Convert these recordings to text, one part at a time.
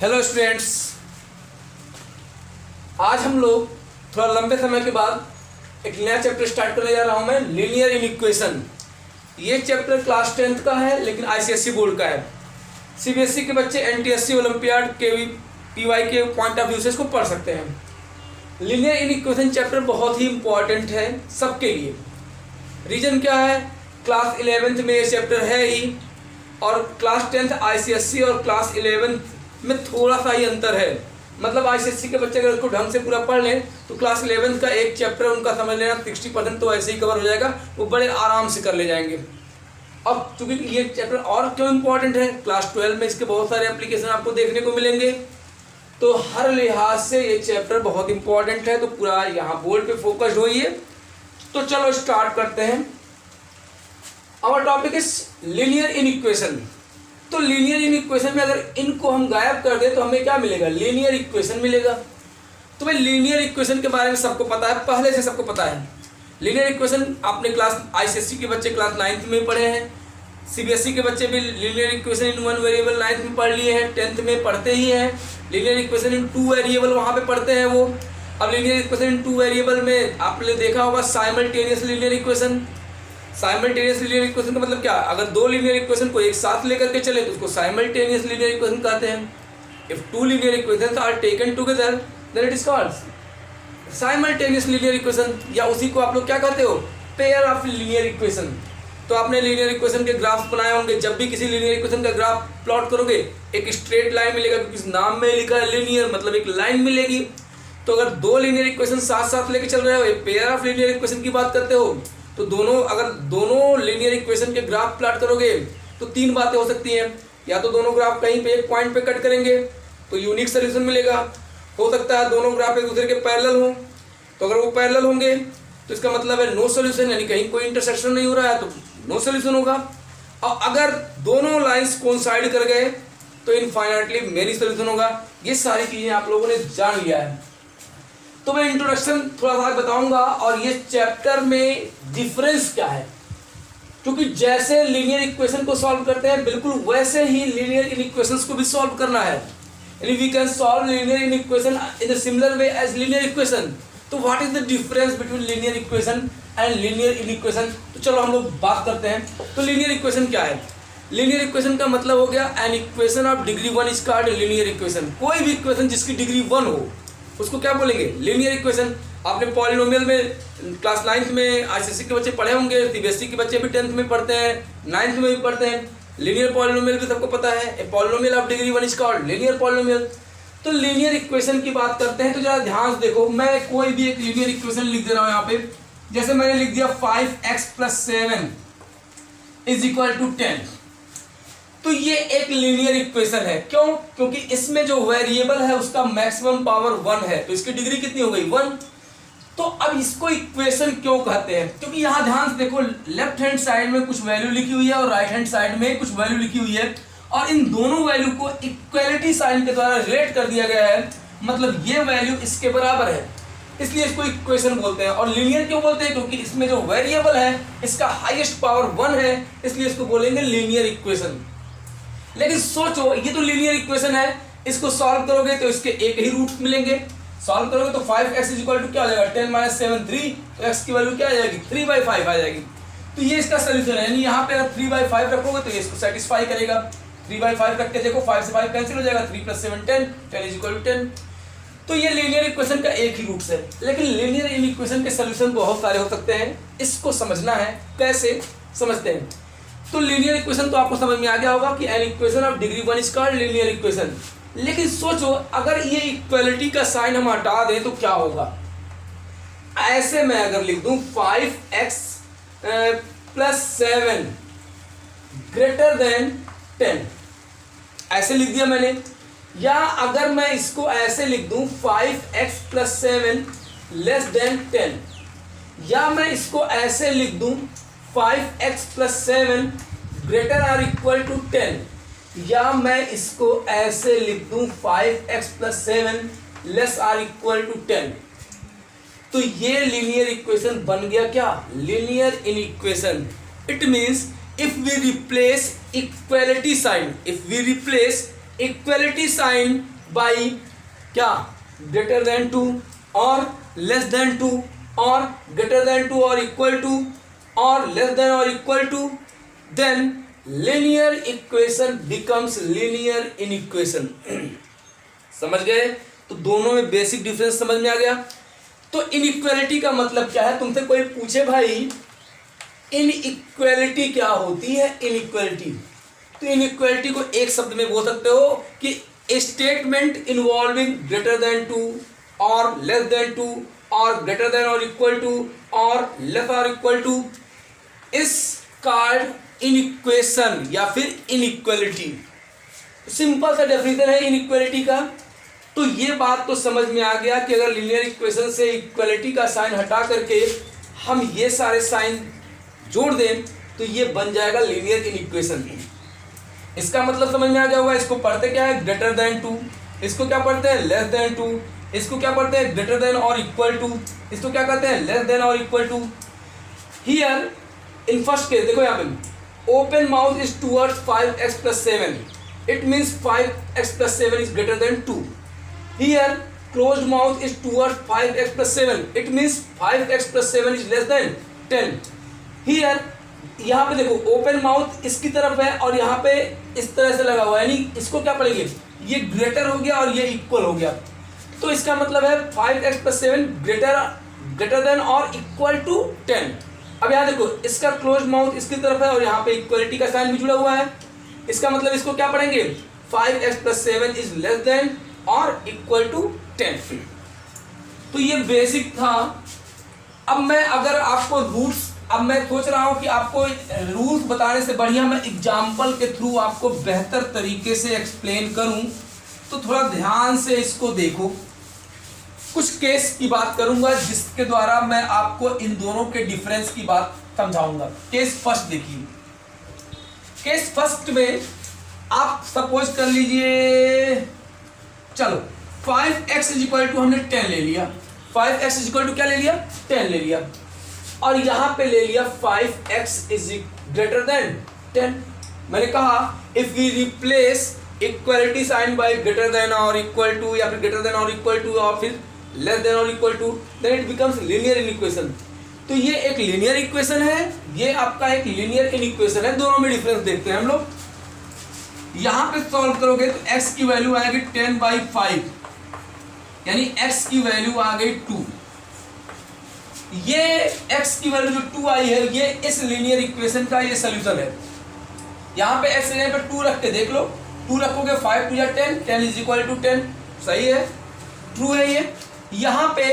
Hello students, आज हम लोग थोड़ा लंबे समय के बाद एक नया चैप्टर स्टार्ट करने जा रहा हूं मैं, लीनियर इनइक्वेशन। ये चैप्टर क्लास 10th का है, लेकिन आईसीएसई बोर्ड का है। सीबीएसई के बच्चे एनटीएससी ओलंपियाड के पीवाई के पॉइंट ऑफ व्यू से इसको पढ़ सकते हैं। लीनियर इनइक्वेशन चैप्टर बहुत ही इंपॉर्टेंट है सबके लिए। रीजन क्या है? क्लास 11th में ये चैप्टर है ही, और क्लास 10th आईसीएसई और क्लास 11th में थोड़ा सा ही अंतर है। मतलब आईसीएसई के बच्चे अगर इसको ढंग से पूरा पढ़ लें तो क्लास 11th का एक चैप्टर उनका समझ लेना 60% तो ऐसे ही कवर हो जाएगा, वो बड़े आराम से कर ले जाएंगे। अब चूंकि ये चैप्टर और क्यों इम्पोर्टेंट है, क्लास 12 में इसके बहुत सारे एप्लीकेशन आपको देखने को मिलेंगे, तो हर लिहाज से ये चैप्टर बहुत इंपॉर्टेंट है। तो पूरा यहाँ बोर्ड पे फोकस्ड होइए। तो चलो स्टार्ट करते हैं। Our topic is linear inequation. तो लीनियर इनइक्वेशन में अगर इनको हम गायब कर दें तो हमें क्या मिलेगा? लीनियर इक्वेशन मिलेगा। तो भाई लीनियर इक्वेशन के बारे में सबको पता है, पहले से सबको पता है। लीनियर इक्वेशन आपने क्लास आईसीएसई के बच्चे क्लास 9th में पढ़े हैं, सीबीएसई के बच्चे भी linear equation in one variable 9th में पढ़ लिए हैं, 10th में पढ़ते ही हैं। लीनियर इक्वेशन इन टू वेरिएबल वहाँ पे पढ़ते हैं वो। अब लीनियर इक्वेशन इन टू वेरिएबल में आपने देखा होगा simultaneous linear equation. Simultaneous linear equation का मतलब क्या? अगर दो लीनियर इक्वेशन को एक साथ लेकर के चले तो उसको साइमल्टेनियस लीनियर इक्वेशन कहते हैं। If two linear equations are taken together then it is called simultaneous linear equation, या उसी को आप लोग क्या कहते हो? Pair of linear equation. तो आपने लीनियर इक्वेशन के ग्राफ बनाए होंगे। जब भी किसी लीनियर इक्वेशन का ग्राफ प्लॉट करोगे एक स्ट्रेट लाइन मिलेगा, क्योंकि इस नाम में लिखा है लीनियर, मतलब एक लाइन मिलेगी। तो अगर दो लीनियर इक्वेशन साथ साथ लेके चल रहे हो, एक पेयर ऑफ लीनियर इक्वेशन की बात करते हो, तो अगर दोनों लीनियर इक्वेशन के ग्राफ प्लॉट करोगे तो तीन बातें हो सकती हैं। या तो दोनों ग्राफ कहीं पे एक पॉइंट पे कट करेंगे तो यूनिक सोल्यूशन मिलेगा। हो सकता है दोनों ग्राफ एक दूसरे के पैरेलल हों, तो अगर वो पैरेलल होंगे तो इसका मतलब है नो सोल्यूशन, यानी कहीं कोई इंटरसेक्शन नहीं हो रहा है तो नो सोल्यूशन होगा। और अगर दोनों लाइंस कोइंसाइड कर गए तो इनफाइनाइटली मेनी सोल्यूशन होगा। ये सारी चीजें आप लोगों ने जान लिया है। तो मैं इंट्रोडक्शन थोड़ा सा बताऊंगा और ये चैप्टर में डिफरेंस क्या है, क्योंकि जैसे लीनियर इक्वेशन को सॉल्व करते हैं बिल्कुल वैसे ही लीनियर इनइक्वेशंस को भी सॉल्व करना है। यानी we can solve linear inequation in the similar way as linear equation. तो what is the difference between linear equation and linear inequation? तो चलो हम लोग बात करते हैं। तो लीनियर इक्वेशन क्या है? लीनियर इक्वेशन का मतलब हो गया an equation of degree 1 is called linear equation. कोई भी इक्वेशन जिसकी डिग्री 1 हो उसको क्या बोलेंगे? Linear equation. आपने पॉलिनोमियल में क्लास 9th में आईसीएसई के बच्चे पढ़े होंगे, सीबीएसई के बच्चे भी 10th में पढ़ते हैं, 9th में भी पढ़ते हैं। लीनियर पॉलिनोमियल भी सबको पता है। A polynomial of degree 1 is called linear polynomial. तो लीनियर इक्वेशन की बात करते हैं तो जरा ध्यान से देखो, मैं कोई भी एक लीनियर इक्वेशन लिख दे रहा हूं यहाँ पे। जैसे मैंने लिख दिया 5x + 7 इज इक्वल टू 10। तो ये एक लीनियर इक्वेशन है। क्यों? क्योंकि इसमें जो वेरिएबल है उसका मैक्सिमम पावर 1 है, तो इसकी डिग्री कितनी हो गई? 1। तो अब इसको इक्वेशन क्यों कहते हैं? क्योंकि यहां ध्यान से देखो, लेफ्ट हैंड साइड में कुछ वैल्यू लिखी हुई है और राइट हैंड साइड में कुछ वैल्यू लिखी हुई है, और इन दोनों वैल्यू को इक्वलिटी साइन के द्वारा रिलेट कर दिया गया है। मतलब ये वैल्यू इसके बराबर है, इसलिए इसको इक्वेशन बोलते हैं। और लीनियर क्यों बोलते हैं? क्योंकि इसमें जो वेरिएबल है इसका हाईएस्ट पावर 1 है, इसलिए इसको बोलेंगे लीनियर इक्वेशन। लेकिन सोचो, ये तो लीनियर इक्वेशन है, इसको सॉल्व करोगे तो इसके एक ही रूट मिलेंगे। सॉल्व करोगे तो 5x इज इक्वल टू क्या आ जाएगा? 10 - 7 3। तो x की वैल्यू क्या आ जाएगी? 3/5 आ जाएगी। तो ये इसका सोल्यूशन है। यानी यहाँ पे अगर 3/5 रखोगे तो ये इसको सेटिस्फाई करेगा। 3/5 रख के देखो, 5 से 5 कैंसिल हो जाएगा, 3 + 7 10, 10 इज इक्वल टू 10। तो ये लीनियर इक्वेशन का एक ही रूट है। लेकिन लीनियर इक्वेशन के सोल्यूशन बहुत सारे हो सकते हैं, इसको समझना है। कैसे समझते हैं? तो लीनियर इक्वेशन तो आपको समझ में आ गया होगा कि an equation of degree 1 is called linear equation. लेकिन सोचो, अगर ये इक्वलिटी का साइन हम हटा दें तो क्या होगा? ऐसे मैं अगर लिख दूं 5x + 7 ग्रेटर देन 10, ऐसे लिख दिया मैंने। या अगर मैं इसको ऐसे लिख दूं 5x + 7 लेस देन 10, या मैं इसको ऐसे लिख दूं 5x + 7 greater or equal to 10, या मैं इसको ऐसे लिख दूं 5x + 7 less or equal to 10, तो ये लीनियर इक्वेशन बन गया क्या? Linear inequation. It means if we replace equality sign by क्या, ग्रेटर देन 2 और लेस देन 2 और ग्रेटर देन 2 और इक्वल टू और लेस देन और equal to, then linear equation becomes linear inequation. समझ गए? तो दोनों में बेसिक डिफरेंस समझ में आ गया। तो इनइक्वालिटी का मतलब क्या है? तुमसे कोई पूछे भाई इनइक्वालिटी क्या होती है, इनइक्वालिटी, तो इनइक्वालिटी को एक शब्द में बोल सकते हो कि स्टेटमेंट इन्वॉल्विंग ग्रेटर देन 2 और लेस देन 2 और ग्रेटर देन और इक्वल टू और लेस और equal two is called inequation या फिर इनइक्वालिटी। सिंपल सा डेफिनेशन है इनइक्वालिटी का। तो ये बात तो समझ में आ गया कि अगर लीनियर इक्वेशन से इक्वालिटी का साइन हटा करके हम ये सारे साइन जोड़ दें तो ये बन जाएगा लीनियर इनइक्वेशन। इसका मतलब समझ में आ गया होगा। इसको पढ़ते क्या है? Greater than 2। इसको क्या पढ़ते हैं? Less than 2। इसको क्या पढ़ते हैं? ग्रेटर देन और इक्वल टू। इसको क्या कहते हैं? लेस देन और equal to. Here in first case देखो यहाँ पे open mouth is towards 5x + 7, it means 5x + 7 is greater than 2। Here closed mouth is towards 5x + 7, it means 5x + 7 is less than 10। Here यहाँ पे देखो open mouth इसकी तरफ है और यहाँ पे इस तरह से लगा हुआ है, यानी इसको क्या पढ़ेंगे? ये ग्रेटर हो गया और ये इक्वल हो गया। तो इसका मतलब है 5x + 7 ग्रेटर देन और इक्वल टू 10। अब यहाँ देखो इसका क्लोज माउथ इसकी तरफ है और यहाँ पे इक्वलिटी का साइन भी जुड़ा हुआ है। इसका मतलब इसको क्या पढ़ेंगे? 5x + 7 इज लेस देन और इक्वल टू 10। तो ये बेसिक था। अब मैं अगर आपको रूट्स, अब मैं सोच रहा हूं कि आपको रूट्स बताने से बढ़िया मैं एग्जाम्पल के थ्रू आपको बेहतर तरीके से एक्सप्लेन करूं, तो थोड़ा ध्यान से इसको देखो। कुछ केस की बात करूंगा जिसके द्वारा मैं आपको इन दोनों के डिफरेंस की बात समझाऊंगा। केस फर्स्ट देखिए। केस फर्स्ट में आप सपोज कर लीजिए, चलो 5x = हमने 10 ले लिया। 5x = क्या ले लिया? 10 ले लिया। और यहां पे ले लिया 5x > 10। मैंने कहा if we replace equality sign by greater than और इक्वल टू या फिर ग्रेटर देन और इक्वल टू और फिर लेस देन और equal to, then it becomes linear inequation. तो ये एक लीनियर इक्वेशन है, ये आपका एक लीनियर इनइक्वेशन है। दोनों में डिफरेंस देखते हैं हम लोग। यहां पे सॉल्व करोगे तो x की वैल्यू आएगी 10/5, यानी x की वैल्यू आ गई 2। ये x की वैल्यू जो 2 आई है ये इस लीनियर इक्वेशन का ये सॉल्यूशन है। यहां पे x लेने पे 2 रख के देख लो, 2 रखोगे 5 × 10, 10 = 10। सही है, ट्रू है ये। यहां पे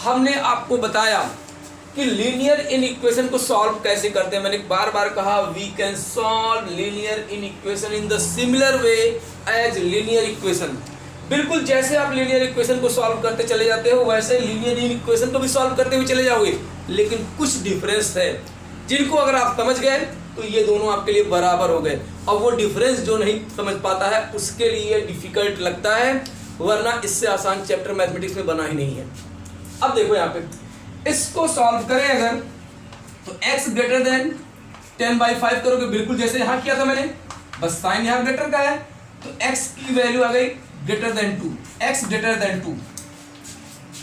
हमने आपको बताया कि लीनियर इनइक्वेशन को सॉल्व कैसे करते हैं। मैंने बार बार कहा we can solve linear inequation in the similar way as linear equation. बिल्कुल जैसे आप लीनियर इक्वेशन को सॉल्व करते चले जाते हो वैसे लीनियर इनइक्वेशन को भी सॉल्व करते हुए चले जाओगे, लेकिन कुछ डिफरेंस है जिनको अगर आप समझ गए तो ये दोनों आपके लिए बराबर हो गए। और वो डिफरेंस जो नहीं समझ पाता है उसके लिए डिफिकल्ट लगता है, वरना इससे आसान चैप्टर मैथमेटिक्स में बना ही नहीं है। अब देखो यहाँ पे इसको सॉल्व करें अगर तो x > 10/5 करोगे, बिल्कुल जैसे यहाँ किया था मैंने, बस साइन यहाँ ग्रेटर का है तो x की वैल्यू आ गई greater than 2, x greater than 2।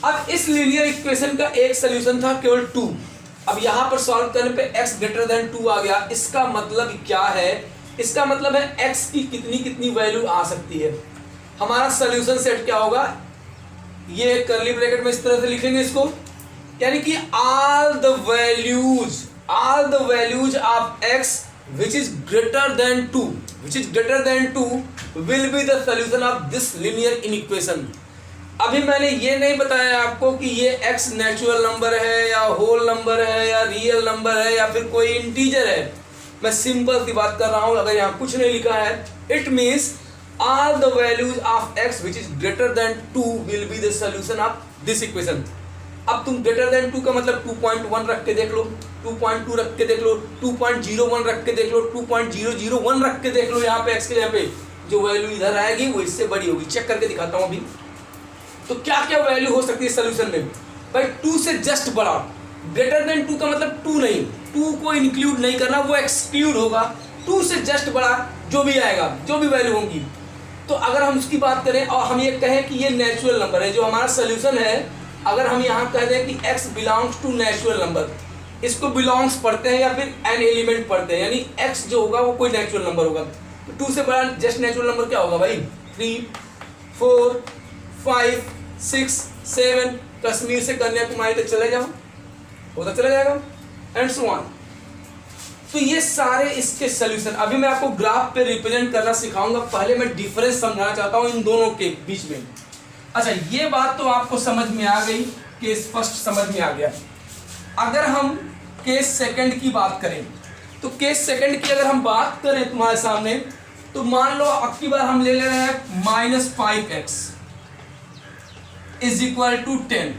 अब इस लीनियर इक्वेशन का एक सोल्यूशन था केवल 2। अब यहाँ पर सॉल्व करने पे x ग्रेटर देन 2 आ गया। इसका मतलब क्या है? इसका मतलब है x की कितनी कितनी वैल्यू आ सकती है। हमारा सोल्यूशन सेट क्या होगा? ये करली ब्रैकेट में इस तरह से लिखेंगे इसको, यानी कि all the values of x which is greater than 2 will be the solution of this linear inequation। अभी मैंने ये नहीं बताया आपको कि ये x नेचुरल नंबर है या होल नंबर है या रियल नंबर है या फिर कोई इंटीजर है। मैं सिंपल सी बात कर रहा हूं। अगर यहाँ कुछ नहीं लिखा है, it means all the values of x which is greater than 2 will be the solution of this equation। अब तुम greater than 2 का मतलब 2.1 रख के देख लो, 2.2 रख के देख लो, 2.01 रख के देख लो, 2.001 रख के देख लो। यहाँ पे x के यहाँ पे जो वैल्यू इधर आएगी वो इससे बड़ी होगी। चेक करके दिखाता हूँ अभी। तो क्या क्या वैल्यू हो सकती है सोल्यूशन में? भाई 2 से जस्ट बड़ा। ग्रेटर देन 2 का मतलब 2 नहीं, 2 को इंक्लूड नहीं करना, वो एक्सक्लूड होगा। 2 से जस्ट बड़ा जो भी आएगा, जो भी वैल्यू होंगी, तो अगर हम उसकी बात करें और हम ये कहें कि ये नेचुरल नंबर है, जो हमारा सोल्यूशन है, अगर हम यहाँ कह दें कि x belongs to natural number, इसको बिलोंग्स पढ़ते हैं या फिर एन एलिमेंट पढ़ते हैं, यानी x जो होगा वो कोई नेचुरल नंबर होगा। तो 2 से बड़ा जस्ट नेचुरल नंबर क्या होगा भाई? 3, 4, 5, 6, 7, कश्मीर से कन्याकुमारी तक चले जाओ, वो तो चला जाएगा, एंड सो ऑन। तो ये सारे इसके सोल्यूशन, अभी मैं आपको ग्राफ पे रिप्रेजेंट करना सिखाऊंगा। पहले मैं डिफरेंस समझाना चाहता हूँ इन दोनों के बीच में। अच्छा, ये बात तो आपको समझ में आ गई, केस फर्स्ट समझ में आ गया। अगर हम केस सेकंड की बात करें, तो केस सेकंड की अगर हम बात करें तुम्हारे सामने, तो मान लो अब की बार हम ले रहे हैं -5x इज इक्वल टू 10,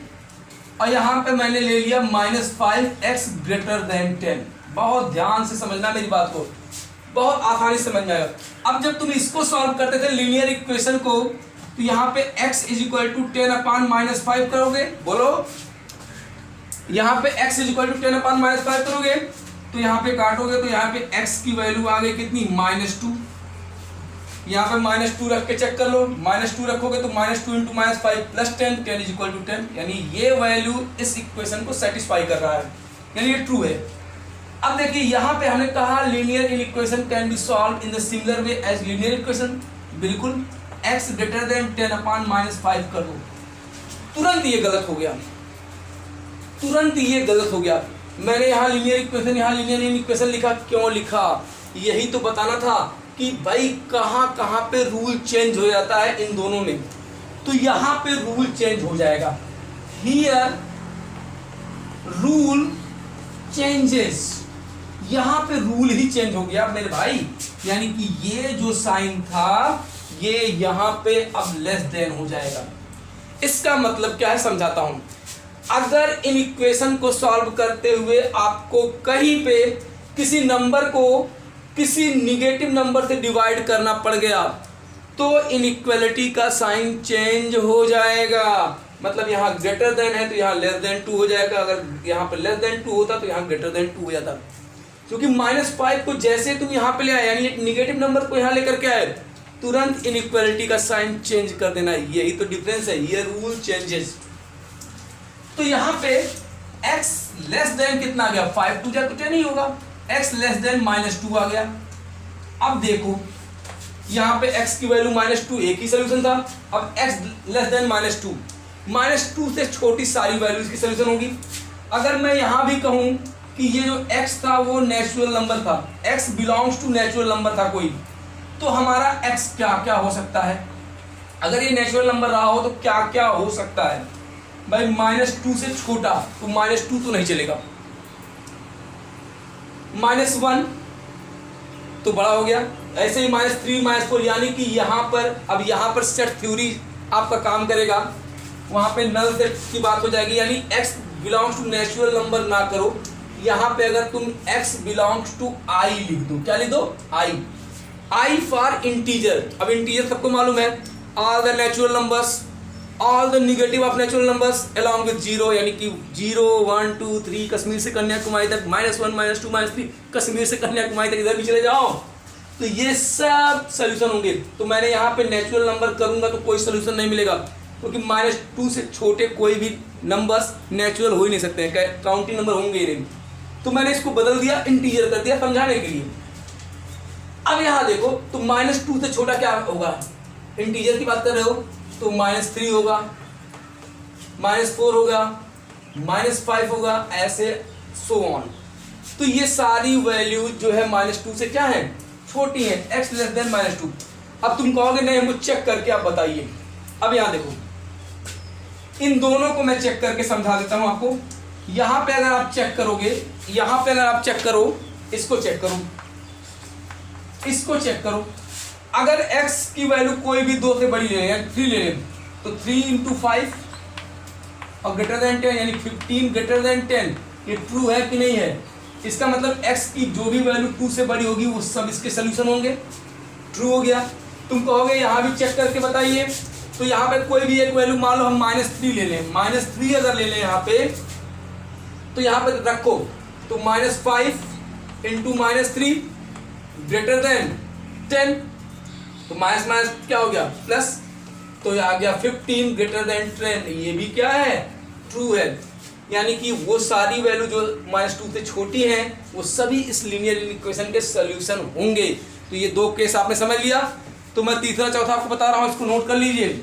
और यहां पे मैंने ले लिया -5x ग्रेटर देन 10। बहुत ध्यान से समझना मेरी बात को, बहुत आसानी से समझ में आएगा। अब जब तुम इसको सॉल्व करते थे लीनियर इक्वेशन को, तो यहाँ पे x इज इक्वल टू 10/-5 करोगे, बोलो, यहाँ पे x इज इक्वल टू 10/-5 करोगे, तो यहाँ पे काटोगे तो यहाँ पे x की वैल्यू आ गई कितनी? -2। यहाँ पे -2 रख के चेक कर लो, -2 रखोगे तो -2 × -5 + 10, 10 इज इक्वल टू 10, यानी ये वैल्यू इस इक्वेशन को सेटिस्फाई कर रहा है, यानी ये ट्रू है। अब देखिए यहाँ पे हमने कहा linear equation can be solve in the similar way as linear equation, बिल्कुल x ग्रेटर देन 10/-5 कर दो। तुरंत ये गलत हो गया, तुरंत ये गलत हो गया। मैंने यहाँ लीनियर इक्वेशन लिखा, क्यों लिखा? यही तो बताना था कि भाई कहाँ पे रूल चेंज हो जाता है इन दोनों में। तो यहाँ पे रूल चेंज हो जाएगा, हियर रूल चेंजेस, यहाँ पे रूल ही चेंज हो गया मेरे भाई, यानी कि ये जो साइन था ये यहाँ पे अब लेस देन हो जाएगा। इसका मतलब क्या है समझाता हूं। अगर इन इक्वेशन को सॉल्व करते हुए आपको कहीं पे किसी नंबर को किसी निगेटिव नंबर से डिवाइड करना पड़ गया, तो इनइक्वालिटी का साइन चेंज हो जाएगा। मतलब यहाँ ग्रेटर देन है तो यहाँ लेस देन 2 हो जाएगा, अगर यहाँ पे लेस देन 2 होता तो यहाँ ग्रेटर देन 2 हो जाता। क्योंकि -5 को जैसे तुम यहाँ पे ले आए, यानी एक निगेटिव नंबर को यहाँ लेकर के आए, तुरंत इनइक्वालिटी का साइन चेंज कर देना, यही तो डिफरेंस है, ये रूल चेंजेस। तो यहाँ पे x लेस देन कितना आ गया? 5 2 जा तो 10 ही होगा, x लेस देन -2 आ गया। अब देखो यहाँ पे x की वैल्यू -2, एक ही सोल्यूशन था। अब x लेस देन -2 से छोटी सारी वैल्यूज की सोल्यूशन होगी। अगर मैं यहाँ भी कहूँ कि ये जो x था वो नेचुरल नंबर था, x belongs to natural number था कोई, तो हमारा x क्या क्या हो सकता है? अगर ये नेचुरल नंबर रहा हो तो क्या क्या हो सकता है भाई? -2 से छोटा तो -2 तो नहीं चलेगा, -1 तो बड़ा हो गया, ऐसे ही -3 -4, यानी कि यहाँ पर अब यहाँ पर सेट थ्योरी आपका काम करेगा, वहाँ पे नल सेट की बात हो जाएगी। यानी x belongs to natural number ना करो, यहाँ पे अगर तुम x बिलोंग्स टू i लिख दो, क्या लिख दो? i for integer. अब इंटीजर सबको मालूम है, all the natural numbers, all the negative of natural numbers along with 0, यानी कि 0 1 2 3 कश्मीर से कन्याकुमारी तक, -1 -2 -3 कश्मीर से कन्याकुमारी तक, इधर भी चले जाओ, तो ये सब सोल्यूशन होंगे। तो मैंने यहाँ पे नेचुरल नंबर करूंगा तो कोई सोल्यूशन नहीं मिलेगा, क्योंकि -2 से छोटे कोई भी नंबर्स नेचुरल हो ही नहीं सकते हैं, काउंटिंग नंबर होंगे ही नहीं। तो मैंने इसको बदल दिया, इंटीजर कर दिया समझाने के लिए। अब यहाँ देखो तो -2 से छोटा क्या होगा? इंटीजर की बात कर रहे हो तो -3 होगा, -4 होगा, -5 होगा, ऐसे सो ऑन। तो ये सारी वैल्यू जो है -2 से क्या है? छोटी है, x लेस देन -2। अब तुम कहोगे नहीं, हमको चेक करके आप बताइए। अब यहाँ देखो, इन दोनों को मैं चेक करके समझा देता हूं आपको। यहाँ पे अगर आप चेक करोगे, यहाँ पे अगर आप चेक करो, इसको चेक करो, इसको चेक करो, अगर x की वैल्यू कोई भी 2 से बड़ी ले लें, 3 ले लें, तो 3 × 5 और ग्रेटर देन 10, यानी 15 ग्रेटर देन 10, ये ट्रू है कि नहीं है? इसका मतलब x की जो भी वैल्यू 2 से बड़ी होगी वो सब इसके सोल्यूशन होंगे, ट्रू हो गया। तुम कहोगे यहाँ भी चेक करके बताइए, तो यहाँ पे कोई भी एक वैल्यू मान लो हम -3 ले लें, -3 अगर ले लें यहाँ पे, तो यहाँ पे रखो तो -5 × -3 ग्रेटर देन 10, तो माइनस माइनस क्या हो गया प्लस, तो ये आ गया 15 ग्रेटर देन 10, ये भी क्या है ट्रू है। यानी कि वो सारी वैल्यू जो -2 से छोटी हैं वो सभी इस लीनियर इक्वेशन के सॉल्यूशन होंगे। तो ये दो केस आपने समझ लिया। तो मैं तीसरा चौथा आपको बता रहा हूं, इसको नोट कर लीजिए।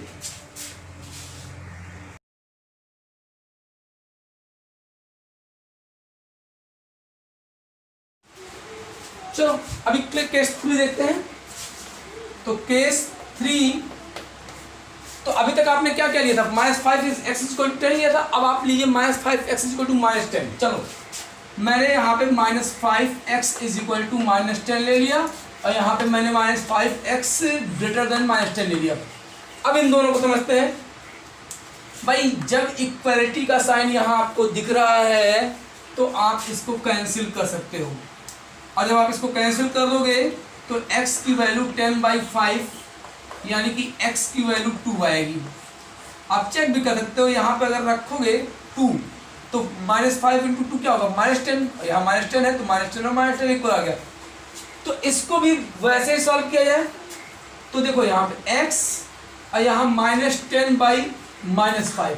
चलो अभी केस 3 देखते हैं। तो केस 3, तो अभी तक आपने क्या क्या लिया था, -5x=10 लिया था। अब आप लीजिए -5x=-10। चलो मैंने यहाँ पे -5x=-10 ले लिया और यहाँ पे मैंने -5x > 10 ले लिया। अब इन दोनों को समझते हैं। भाई जब इक्वलिटी का साइन यहाँ आपको दिख रहा है तो आप इसको कैंसिल कर सकते हो, और जब आप इसको कैंसिल कर दोगे तो x की वैल्यू 10/5 यानी कि x की वैल्यू 2 आएगी। आप चेक भी कर सकते हो, यहाँ पे अगर रखोगे 2 तो -5 × 2 क्या होगा -10, यहाँ -10 है तो -10 और -10 इक्वल आ गया। तो इसको भी वैसे ही सॉल्व किया जाए तो देखो यहाँ पे x और यहाँ -10/-5।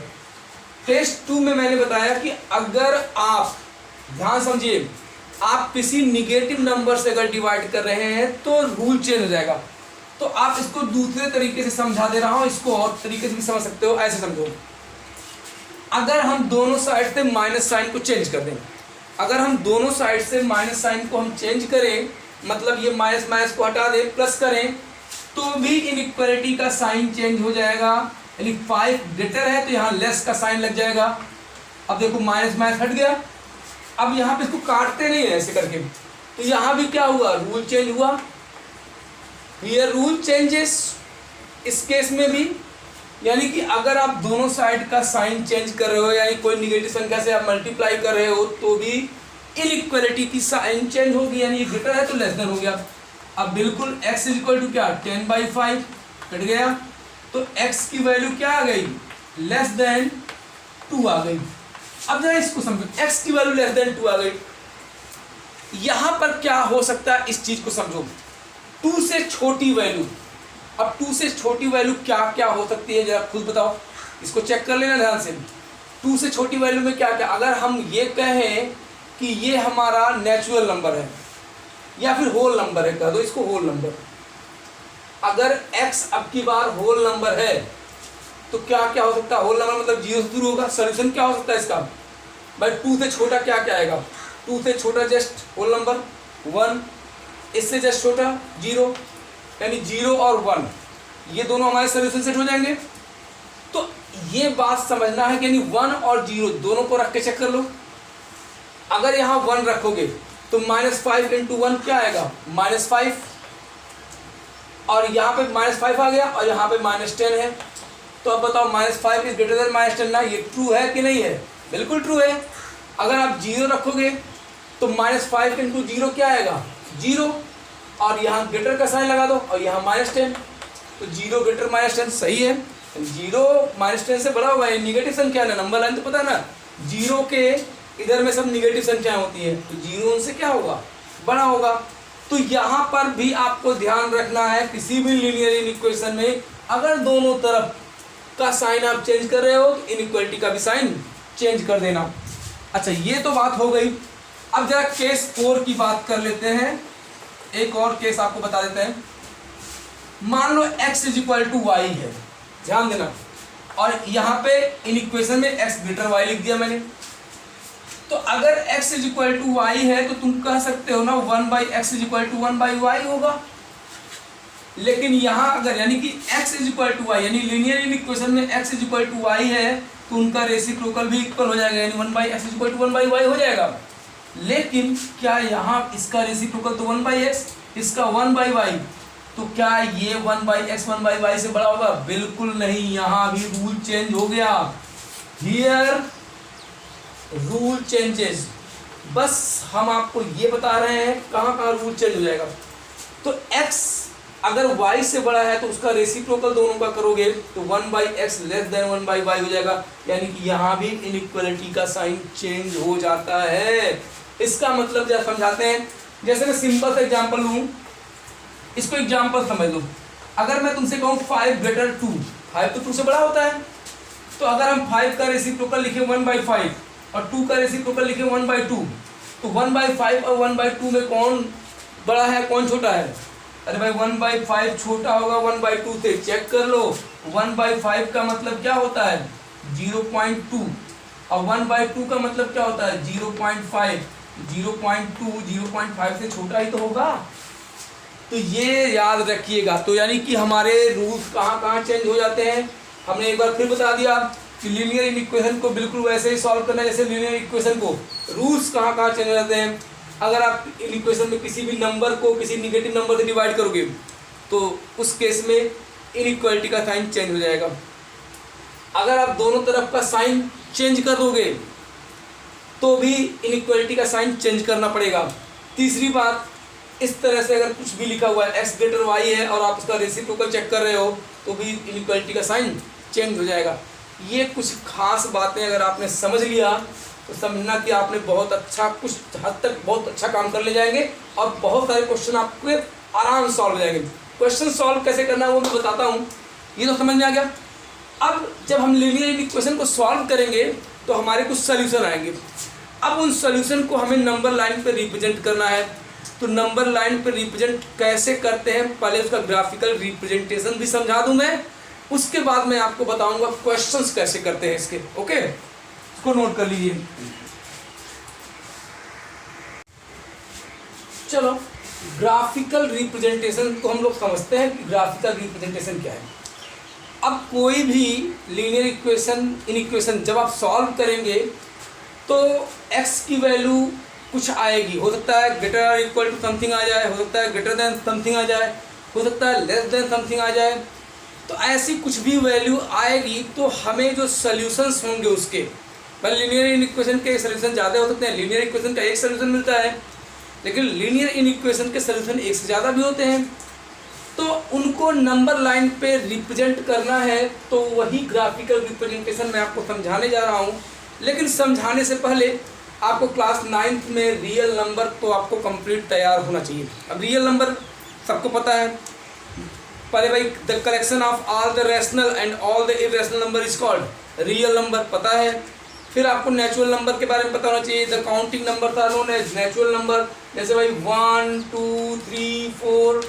टेस्ट 2 में मैंने बताया कि अगर आप ध्यान समझिए, आप किसी निगेटिव नंबर से अगर डिवाइड कर रहे हैं तो रूल चेंज हो जाएगा। तो आप इसको दूसरे तरीके से समझा दे रहा हूं, इसको और तरीके से भी समझ सकते हो। ऐसे समझो, अगर हम दोनों साइड से माइनस साइन को चेंज कर दें, अगर हम दोनों साइड से माइनस साइन को हम चेंज करें, मतलब ये माइनस माइनस को हटा दें प्लस करें, तो भी इनइक्वालिटी का साइन चेंज हो जाएगा। यानी 5 ग्रेटर है तो यहाँ लेस का साइन लग जाएगा। अब देखो माइनस माइनस हट गया। अब यहाँ पे इसको काटते नहीं है ऐसे करके, तो यहाँ भी क्या हुआ, रूल चेंज हुआ। हियर रूल चेंजेस इस केस में भी, यानी कि अगर आप दोनों साइड का साइन चेंज कर रहे हो, यानी कोई निगेटिव संख्या से आप मल्टीप्लाई कर रहे हो, तो भी इनइक्वालिटी की साइन चेंज होगी। यानी ये ग्रेटर है तो लेस देन हो गया। अब बिल्कुल x = क्या 10/5 कट गया, तो x की वैल्यू क्या आ गई लेस देन 2 आ गई। अब जरा इसको समझो, x की वैल्यू लेस देन 2 आ गई। यहां पर क्या हो सकता है इस चीज को समझो, 2 से छोटी वैल्यू। अब 2 से छोटी वैल्यू क्या क्या हो सकती है जरा खुद बताओ, इसको चेक कर लेना ध्यान से। 2 से छोटी वैल्यू में क्या क्या, अगर हम ये कहें कि ये हमारा नेचुरल नंबर है या फिर होल नंबर है, कह दो इसको होल नंबर। अगर x अब की बार होल नंबर है तो क्या क्या हो सकता है, होल नंबर मतलब 0 से शुरू होगा। सोल्यूशन क्या हो सकता है इसका, भाई 2 से छोटा क्या क्या आएगा, 2 से छोटा जस्ट होल नंबर 1, इससे जस्ट छोटा 0, यानी 0 और 1 ये दोनों हमारे सोल्यूशन सेट हो जाएंगे। तो ये बात समझना है कि यानी 1 और 0 दोनों को रख के चेक कर लो। अगर यहाँ 1 रखोगे तो -5 × 1 क्या आएगा -5, और यहाँ पे -5 आ गया और यहाँ पे -10 है। तो अब बताओ -5 इज ग्रेटर देन -10 ना, ये ट्रू है कि नहीं है, बिल्कुल ट्रू है। अगर आप 0 रखोगे तो -5 × 0 क्या आएगा 0, और यहाँ ग्रेटर का साइन लगा दो और यहाँ -10, तो 0 ग्रेटर -10 सही है। 0 -10 से बड़ा होगा, ये निगेटिव संख्या है, नंबर लाइन तो पता है ना, 0 के इधर में सब निगेटिव संख्याएं होती है, तो 0 उनसे क्या होगा बड़ा होगा। तो यहाँ पर भी आपको ध्यान रखना है, किसी भी लीनियर इक्वेशन में अगर दोनों तरफ का साइन आप चेंज कर रहे हो तो इनइक्वालिटी का भी साइन चेंज कर देना। अच्छा ये तो बात हो गई। अब जरा केस 4 की बात कर लेते हैं। एक और केस आपको बता देते हैं। मान लो x = y है, ध्यान देना, और यहाँ पे इन इक्वेशन में x > y लिख दिया मैंने। तो अगर x = y है तो तुम कह सकते हो ना 1/x = 1/y होगा। लेकिन यहाँ अगर यानी कि x = y यानी लीनियर इक्वेशन में x = y है तो उनका रेसिप्रोकल भी इक्वल हो जाएगा, यानी 1/x = 1/y हो जाएगा। लेकिन क्या यहाँ इसका रेसिप्रोकल तो 1/x, इसका 1/y, तो क्या ये 1/x 1/y से बड़ा होगा, बिल्कुल नहीं। यहाँ भी रूल चेंज हो गया, हियर रूल चेंजेस। बस हम आपको ये बता रहे हैं कहाँ कहाँ रूल चेंज हो जाएगा। तो x अगर y से बड़ा है तो उसका रेसिप्रोकल दोनों का करोगे तो 1/x लेस देन 1/y हो जाएगा, यानी कि यहाँ भी इनइक्वालिटी का साइन चेंज हो जाता है। इसका मतलब जरा समझाते हैं। जैसे मैं सिंपल सा एग्जांपल लूँ, इसको एग्जांपल समझ लो। अगर मैं तुमसे कहूँ 5 ग्रेटर 2, 5 तो 2 से बड़ा होता है, तो अगर हम 5 का रेसिप्रोकल लिखे 1/5 और 2 का रेसिप्रोकल लिखे 1/2, तो 1/5 और 1/2 में कौन बड़ा है कौन छोटा है? अरे भाई 1/5 छोटा होगा 1/2 से, चेक कर लो। 1/5 का मतलब क्या होता है? 0.2 और 1/2 का मतलब क्या होता है? 0.5। 0.2 0.5 से छोटा ही तो होगा। तो ये याद रखिएगा। तो यानी कि हमारे रूल्स कहाँ कहाँ चेंज हो जाते हैं, हमने एक बार फिर बता दिया कि लीनियर इक्वेशन को बिल्कुल वैसे ही सॉल्व करना है जैसे लीनियर इक्वेशन को। रूल्स कहाँ कहाँ चेंज हो जाते हैं? अगर आप इक्वेशन में किसी भी नंबर को किसी निगेटिव नंबर से डिवाइड करोगे तो उस केस में इनइक्वालिटी का साइन चेंज हो जाएगा। अगर आप दोनों तरफ का साइन चेंज कर दोगे तो भी इनइक्वालिटी का साइन चेंज करना पड़ेगा। तीसरी बात, इस तरह से अगर कुछ भी लिखा हुआ है x ग्रेटर y है और आप उसका रेसिप्रोकल चेक कर रहे हो तो भी इनइक्वालिटी का साइन चेंज हो जाएगा। ये कुछ खास बातें अगर आपने समझ लिया तो समझना कि आपने बहुत अच्छा, कुछ हद तक बहुत अच्छा काम कर ले जाएंगे और बहुत सारे क्वेश्चन आपके आराम से सॉल्व हो जाएंगे। क्वेश्चन सॉल्व कैसे करना है वो मैं बताता हूँ, ये तो समझ में आ गया। अब जब हम लीनियर इक्वेशन को सॉल्व करेंगे तो हमारे कुछ सोल्यूशन आएंगे। अब उन सोल्यूशन को हमें नंबर लाइन पे रिप्रेजेंट करना है। तो नंबर लाइन पे रिप्रेजेंट कैसे करते हैं, पहले उसका ग्राफिकल रिप्रेजेंटेशन भी समझा दूं मैं, उसके बाद मैं आपको बताऊंगा क्वेश्चंस कैसे करते हैं इसके। ओके, इसको नोट कर लीजिए। चलो, ग्राफिकल रिप्रेजेंटेशन को हम लोग समझते हैं कि ग्राफिकल रिप्रेजेंटेशन क्या है। अब कोई भी लीनियर इक्वेशन जब आप सॉल्व करेंगे तो x की वैल्यू कुछ आएगी, हो सकता है ग्रेटर और इक्वल टू समथिंग आ जाए, हो सकता है ग्रेटर देन समथिंग आ जाए, हो सकता है लेस देन समथिंग आ जाए। तो ऐसी कुछ भी वैल्यू आएगी तो हमें जो सॉल्यूशंस होंगे उसके, पर लीनियर इक्वेशन के सॉल्यूशन ज़्यादा हो सकते हैं। लीनियर इक्वेशन का एक सॉल्यूशन मिलता है, लेकिन लीनियर इक्वेशन के सॉल्यूशन एक से ज़्यादा भी होते हैं। तो उनको नंबर लाइन पे रिप्रेजेंट करना है, तो वही ग्राफिकल रिप्रेजेंटेशन मैं आपको समझाने जा रहा हूँ। लेकिन समझाने से पहले आपको क्लास 9th में रियल नंबर तो आपको कंप्लीट तैयार होना चाहिए। अब रियल नंबर सबको पता है, पहले भाई the collection of all the rational and all the irrational number is called real number, पता है। फिर आपको नेचुरल नंबर के बारे में पता होना चाहिए। द काउंटिंग नंबर था नोन एज नेचुरल नंबर, जैसे भाई 1 2 3 4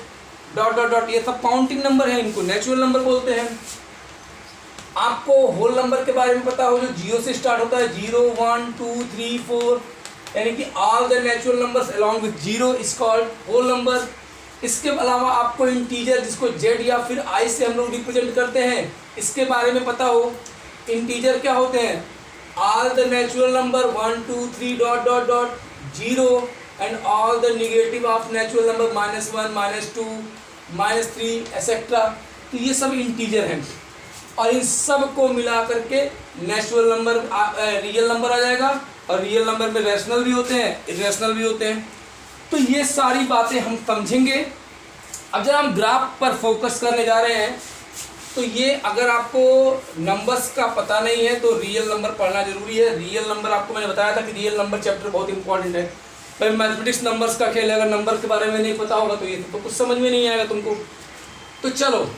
डॉट डॉट डॉट, ये सब काउंटिंग नंबर है, इनको नेचुरल नंबर बोलते हैं। आपको होल नंबर के बारे में पता हो जो 0 से स्टार्ट होता है, 0 1 2 3 4, यानी कि all the natural numbers along with 0 is called whole number. इसके अलावा आपको इंटीजर जिसको z या फिर i से हम लोग रिप्रेजेंट करते हैं, इसके बारे में पता हो। इंटीजर क्या होते हैं? All the natural number 1 2 3 dot dot dot 0 and all the negative of natural number -1 -2 -3 etcetera. तो ये सब इंटीजर हैं और इन सब को मिला करके नेचुरल नंबर रियल नंबर आ जाएगा। और रियल नंबर में रैशनल भी होते हैं, इरेशनल भी होते हैं। तो ये सारी बातें हम समझेंगे। अब जब हम ग्राफ पर फोकस करने जा रहे हैं तो ये अगर आपको नंबर्स का पता नहीं है तो रियल नंबर पढ़ना जरूरी है। रियल नंबर आपको मैंने बताया था कि रियल नंबर चैप्टर बहुत इंपॉर्टेंट है। पर मैथमेटिक्स नंबर्स का खेल है, अगर नंबर के बारे में नहीं पता होगा तो ये तो कुछ समझ में नहीं आएगा तुमको। तो चलो,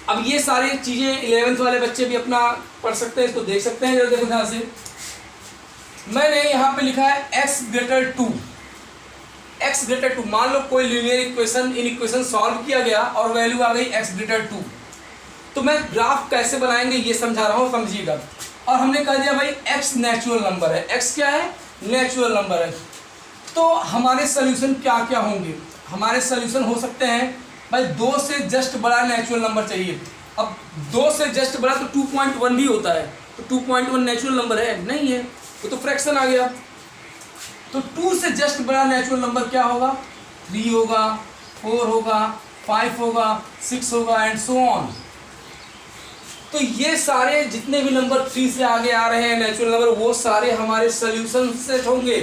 अब ये सारी चीज़ें 11th वाले बच्चे भी अपना पढ़ सकते हैं, इसको देख सकते हैं। जरा देखो ध्यान से, मैंने यहाँ पे लिखा है x ग्रेटर 2, x ग्रेटर 2। मान लो कोई लीनियर इक्वेशन सॉल्व किया गया और वैल्यू आ गई x ग्रेटर 2, तो मैं ग्राफ कैसे बनाएंगे ये समझा रहा हूँ, समझिएगा। और हमने कह दिया भाई x नेचुरल नंबर है, x क्या है? नेचुरल नंबर है। तो हमारे सोल्यूशन क्या क्या होंगे? हमारे सोल्यूशन हो सकते हैं भाई 2 से जस्ट बड़ा नेचुरल नंबर चाहिए। अब 2 से जस्ट बड़ा तो 2.1 भी होता है, तो 2.1 नेचुरल नंबर है? नहीं है, वो तो फ्रैक्शन आ गया। तो 2 से जस्ट बड़ा नेचुरल नंबर क्या होगा? 3 होगा, 4 होगा, 5 होगा, 6 होगा एंड सो ऑन। तो ये सारे जितने भी नंबर 3 से आगे आ रहे हैं नेचुरल नंबर, वो सारे हमारे सोल्यूशन सेट होंगे।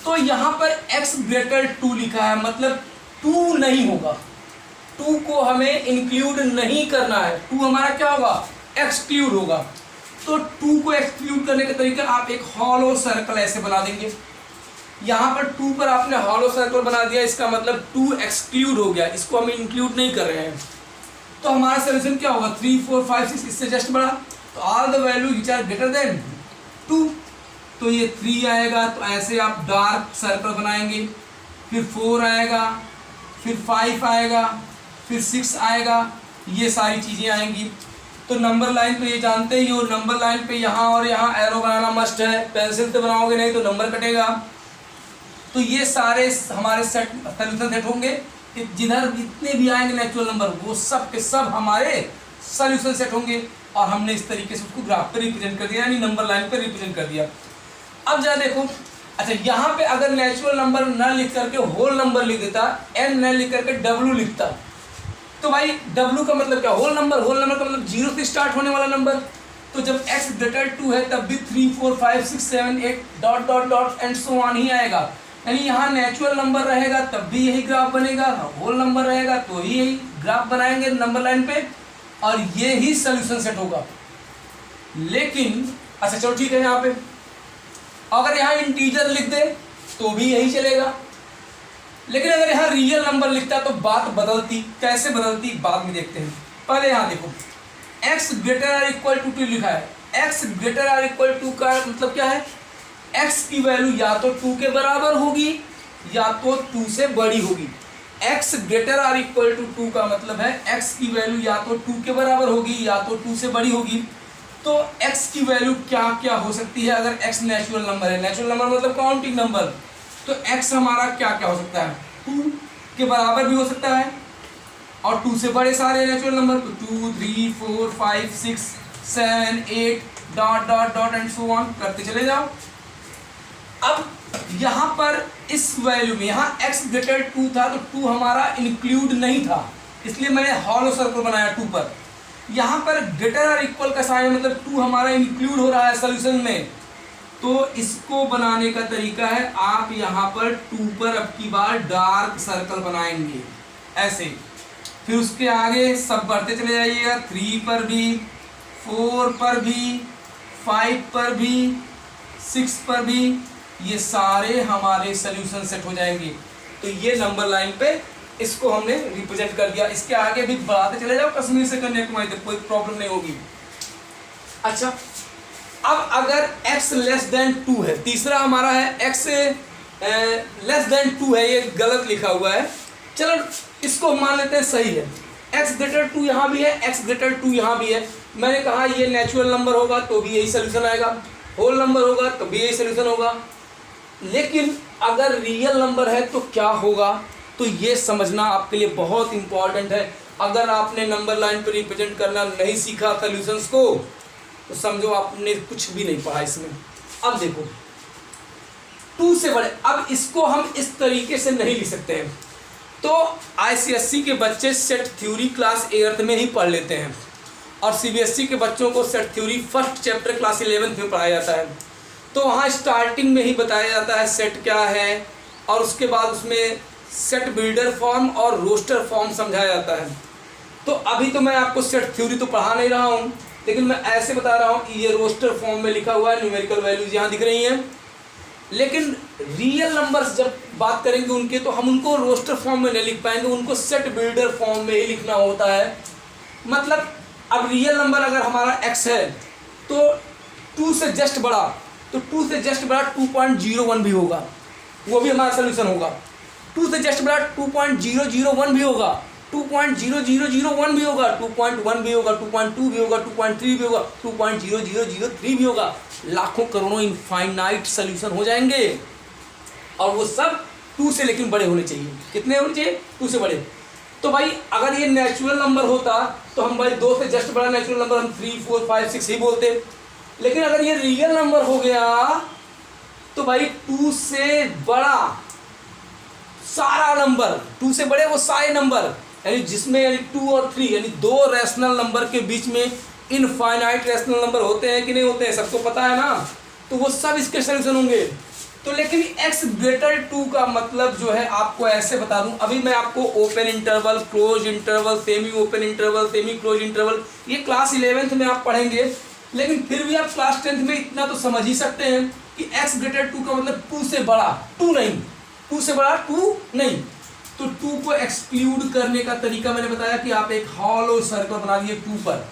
तो यहाँ पर x ग्रेटर 2 लिखा है, मतलब 2 नहीं होगा, 2 को हमें इंक्लूड नहीं करना है। 2 हमारा क्या होगा? एक्सक्लूड होगा। तो 2 को एक्सक्लूड करने का तरीका, आप एक हॉलो सर्कल ऐसे बना देंगे। यहाँ पर 2 पर आपने हॉलो सर्कल बना दिया, इसका मतलब 2 एक्सक्लूड हो गया, इसको हम इंक्लूड नहीं कर रहे हैं। तो हमारा सोल्यूशन क्या होगा, 3 4 5 6 इससे जस्ट बड़ा, तो all the value which are greater than 2, तो ये 3 आएगा, तो ऐसे आप डार्क सर्कल बनाएंगे, फिर 4 आएगा, फिर 5 आएगा, फिर 6 आएगा, ये सारी चीज़ें आएंगी। तो नंबर लाइन तो ये जानते ही हो, नंबर लाइन पे यहाँ और यहाँ एरो बनाना मस्ट है, पेंसिल से बनाओगे नहीं तो नंबर कटेगा। तो ये सारे हमारे सेट सोल्यूशन सेट होंगे, जिधर जितने भी आएंगे नेचुरल नंबर वो सब के सब हमारे सोल्यूशन सेट होंगे, और हमने इस तरीके से उसको ग्राफ पे रिप्रेजेंट कर दिया, यानी नंबर लाइन पे रिप्रेजेंट कर दिया। अब जरा देखो, अच्छा यहाँ पे अगर नेचुरल नंबर न लिख करके होल नंबर लिख देता, n न लिख करके w लिखता, तो भाई w का मतलब क्या, होल नंबर, होल नंबर का मतलब 0 से स्टार्ट होने वाला नंबर। तो जब x ग्रेटर 2 है तब भी 3 4 5 6 7 8 dot dot dot and so on ही आएगा, यानी यहाँ नेचुरल नंबर रहेगा तब भी यही ग्राफ बनेगा, होल नंबर रहेगा तो ही यही ग्राफ बनाएंगे नंबर लाइन पे, और ये ही सोल्यूशन सेट होगा। लेकिन अच्छा चलो ठीक है, यहाँ पे अगर यहाँ इंटीजर लिख दे तो भी यही चलेगा, लेकिन अगर यहाँ रियल नंबर लिखता तो बात बदलती, कैसे बदलती बाद में देखते हैं। पहले यहाँ देखो, x greater or equal to 2 लिखा है, x greater or equal to का मतलब क्या है, x की वैल्यू या तो 2 के बराबर होगी या तो 2 से बड़ी होगी। x greater or equal to 2 का मतलब है x की वैल्यू या तो 2 के बराबर होगी या तो 2 से बड़ी होगी। तो x की वैल्यू क्या क्या हो सकती है, अगर x नेचुरल नंबर है, नेचुरल नंबर मतलब काउंटिंग नंबर, तो x हमारा क्या क्या हो सकता है, 2 के बराबर भी हो सकता है, और 2 से बड़े सारे नेचुरल नंबर, तो 2 3 4 5 6 7 8 dot dot dot and so on करते चले जाओ। अब यहाँ पर इस वैल्यू में यहाँ x ग्रेटर 2 था तो 2 हमारा इंक्लूड नहीं था, इसलिए मैंने हॉलो सर्कल बनाया 2 पर। यहाँ पर ग्रेटर और इक्वल का साइन मतलब 2 हमारा इंक्लूड हो रहा है सोल्यूशन में, तो इसको बनाने का तरीका है आप यहाँ पर 2 पर अब की बार डार्क सर्कल बनाएंगे ऐसे, फिर उसके आगे सब बढ़ते चले जाइएगा, 3 पर भी, 4 पर भी, 5 पर भी, 6 पर भी, ये सारे हमारे सोल्यूशन सेट हो जाएंगे। तो ये नंबर लाइन पे इसको हमने रिप्रेजेंट कर दिया, इसके आगे भी बढ़ाते चले जाओ कश्मीर से कन्याकुमारी तक, कोई प्रॉब्लम नहीं होगी। अच्छा, अब अगर x लेस देन 2 है, तीसरा हमारा है x लेस देन 2 है, ये गलत लिखा हुआ है, चलो इसको मान लेते हैं सही है, x ग्रेटर 2 यहाँ भी है, x ग्रेटर 2 यहाँ भी है। मैंने कहा ये नेचुरल नंबर होगा तो भी यही सोल्यूशन आएगा, होल नंबर होगा तो भी यही सोल्यूशन होगा, लेकिन अगर रियल नंबर है तो क्या होगा, तो ये समझना आपके लिए बहुत इंपॉर्टेंट है। अगर आपने नंबर लाइन पर रिप्रेजेंट करना नहीं सीखा सोल्यूशंस को तो समझो आपने कुछ भी नहीं पढ़ा इसमें। अब देखो 2 से बड़े, अब इसको हम इस तरीके से नहीं लिख सकते हैं, तो ICSE के बच्चे सेट थ्योरी क्लास 8 में ही पढ़ लेते हैं, और CBSE के बच्चों को set theory first chapter class 11 में पढ़ाया जाता है। तो वहाँ स्टार्टिंग में ही बताया जाता है सेट क्या है, और उसके बाद उसमें सेट बिल्डर फॉर्म और रोस्टर फॉर्म समझाया जाता है। तो अभी तो मैं आपको सेट थ्योरी तो पढ़ा नहीं रहा हूँ, लेकिन मैं ऐसे बता रहा हूँ कि ये रोस्टर फॉर्म में लिखा हुआ है, न्यूमेरिकल वैल्यूज यहाँ दिख रही हैं, लेकिन रियल नंबर्स जब बात करेंगे उनके तो हम उनको रोस्टर फॉर्म में नहीं लिख पाएंगे, उनको सेट बिल्डर फॉर्म में ही लिखना होता है। मतलब अब रियल नंबर अगर हमारा x है तो 2 से जस्ट बड़ा, तो 2 से जस्ट बड़ा 2.01 भी होगा, वो भी हमारा सोल्यूशन होगा। 2 से जस्ट बड़ा 2.001 भी होगा, 2.0001 भी होगा, 2.1 भी होगा, 2.2 भी होगा, 2.3 भी होगा, 2.0003 भी होगा। लाखों करोड़ों इनफाइनाइट सोल्यूशन हो जाएंगे, और वो सब 2 से लेकिन बड़े होने चाहिए। कितने होने चाहिए? 2 से बड़े। तो भाई अगर ये नेचुरल नंबर होता तो हम भाई 2 से जस्ट बड़ा नेचुरल नंबर हम 3 4 5 6 ही बोलते, लेकिन अगर ये रियल नंबर हो गया तो भाई 2 से बड़ा सारा नंबर, 2 से बड़े वो सारे नंबर, यानी जिसमें यानी 2 और 3 यानी 2 रैशनल नंबर के बीच में इनफाइनाइट रैशनल नंबर होते हैं कि नहीं होते हैं, सबको पता है ना, तो वो सब इसके सोल्यूशन होंगे। तो लेकिन x ग्रेटर 2 का मतलब जो है आपको ऐसे बता दूं, अभी मैं आपको open interval, close interval, semi open interval, semi close interval, ये क्लास 11th में आप पढ़ेंगे, लेकिन फिर भी आप क्लास 10th में इतना तो समझ ही सकते हैं कि x ग्रेटर 2 का मतलब 2 से बड़ा, 2 नहीं, 2 से बड़ा 2 नहीं। तो 2 को एक्सक्लूड करने का तरीका मैंने बताया कि आप एक हॉलो सर्कल बना दिए 2 पर।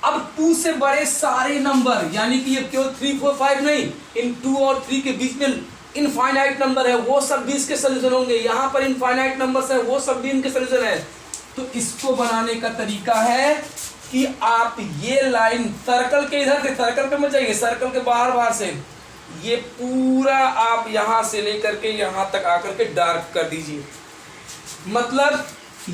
अब 2 से बड़े सारे नंबर, यानी कि ये केवल 3 4 5 नहीं, इन 2 और 3 के बीच में इनफाइनाइट नंबर है, वो सब भी इसके सोल्यूशन होंगे। यहाँ पर इनफाइनाइट नंबर्स है, वो सब भी इनके सोल्यूशन है। तो इसको बनाने का तरीका है कि आप ये लाइन सर्कल के इधर से, सर्कल पे मत जाइए, सर्कल के बाहर से ये पूरा आप यहां से लेकर के यहां तक आकर के डार्क कर दीजिए। मतलब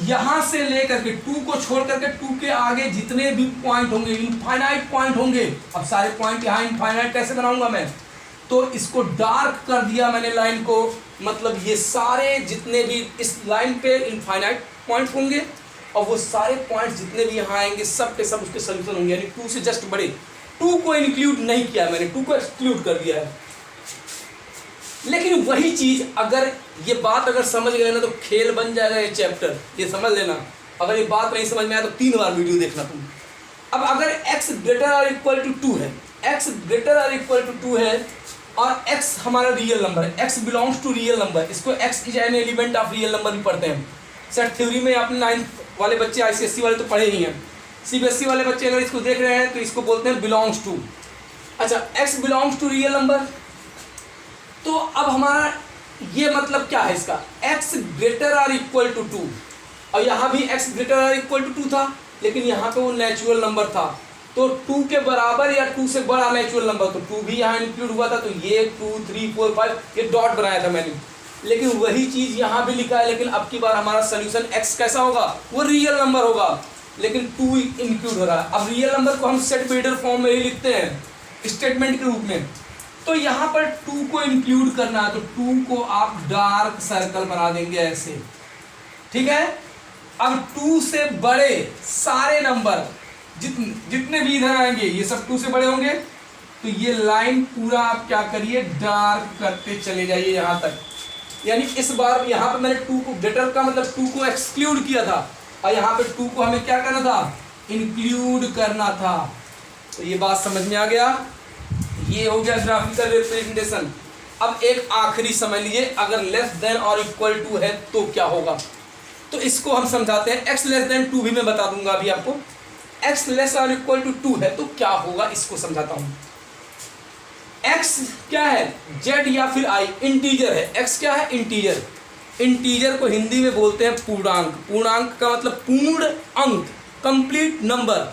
यहां से लेकर के 2 को छोड़ करके 2 के आगे जितने भी पॉइंट होंगे, इनफाइनाइट पॉइंट होंगे। अब सारे पॉइंट यहां इनफाइनाइट कैसे बनाऊंगा मैं, तो इसको डार्क कर दिया मैंने लाइन को। मतलब ये सारे जितने भी इस लाइन पे इनफाइनाइट पॉइंट होंगे और वो सारे पॉइंट जितने भी यहाँ आएंगे सब के सब उसके सोल्यूशन होंगे, यानी 2 से जस्ट बड़े। 2 को इंक्लूड नहीं किया मैंने, 2 को एक्सक्लूड कर दिया है। लेकिन वही चीज अगर ये बात अगर समझ गए ना तो खेल बन जाएगा ये चैप्टर, ये समझ लेना। अगर ये बात नहीं समझ में आया तो 3 बार वीडियो देखना तुम। अब अगर x ग्रेटर और इक्वल टू 2 है, x ग्रेटर और इक्वल टू 2 है और x हमारा रियल नंबर है, x belongs to real number, इसको x is an element of real number भी पढ़ते हैं। सेट थ्योरी में आपने 9th वाले बच्चे, ICSE वाले तो पढ़े ही हैं, CBSE वाले बच्चे अगर इसको देख रहे हैं तो इसको बोलते हैं बिलोंग्स टू। अच्छा, x belongs to real number, तो अब हमारा ये मतलब क्या है इसका, x ग्रेटर और इक्वल टू 2, और यहाँ भी x ग्रेटर और इक्वल टू 2 था, लेकिन यहाँ पे वो नेचुरल नंबर था, तो 2 के बराबर या 2 से बड़ा नेचुरल नंबर, तो 2 भी यहाँ इंक्लूड हुआ था। तो ये 2 3 4 5 ये डॉट बनाया था मैंने, लेकिन वही चीज यहाँ भी लिखा है। लेकिन अब की बार हमारा सोल्यूशन x कैसा होगा, वो रियल नंबर होगा, लेकिन 2 इंक्लूड हो रहा है। अब रियल नंबर को हम सेट बिल्डर फॉर्म में ही लिखते हैं, स्टेटमेंट के रूप में। तो यहाँ पर 2 को इंक्लूड करना है, तो 2 को आप डार्क सर्कल बना देंगे ऐसे, ठीक है। अब 2 से बड़े सारे नंबर जितने भी इधर आएंगे ये सब 2 से बड़े होंगे, तो ये लाइन पूरा आप क्या करिए, डार्क करते चले जाइए यहाँ तक। यानी इस बार यहाँ पे मैंने 2 को ग्रेटर का मतलब 2 को एक्सक्लूड किया था, और यहाँ पे 2 को हमें क्या करना था, इंक्लूड करना था। तो ये बात समझ में आ गया, ये हो गया ग्राफिकल रिप्रेजेंटेशन। अब एक आखिरी समझ लीजिए, अगर लेस देन और इक्वल टू है तो क्या होगा, तो इसको हम समझाते हैं। x लेस देन 2 भी मैं बता दूंगा अभी आपको, x लेस और इक्वल टू 2 है तो क्या होगा, इसको समझाता हूं। x क्या है, z या फिर i, इंटीजर है। x क्या है, इंटीजर। इंटीजर को हिंदी में बोलते हैं पूर्णांक। पूर्णांक का मतलब पूर्ण अंक, कंप्लीट नंबर।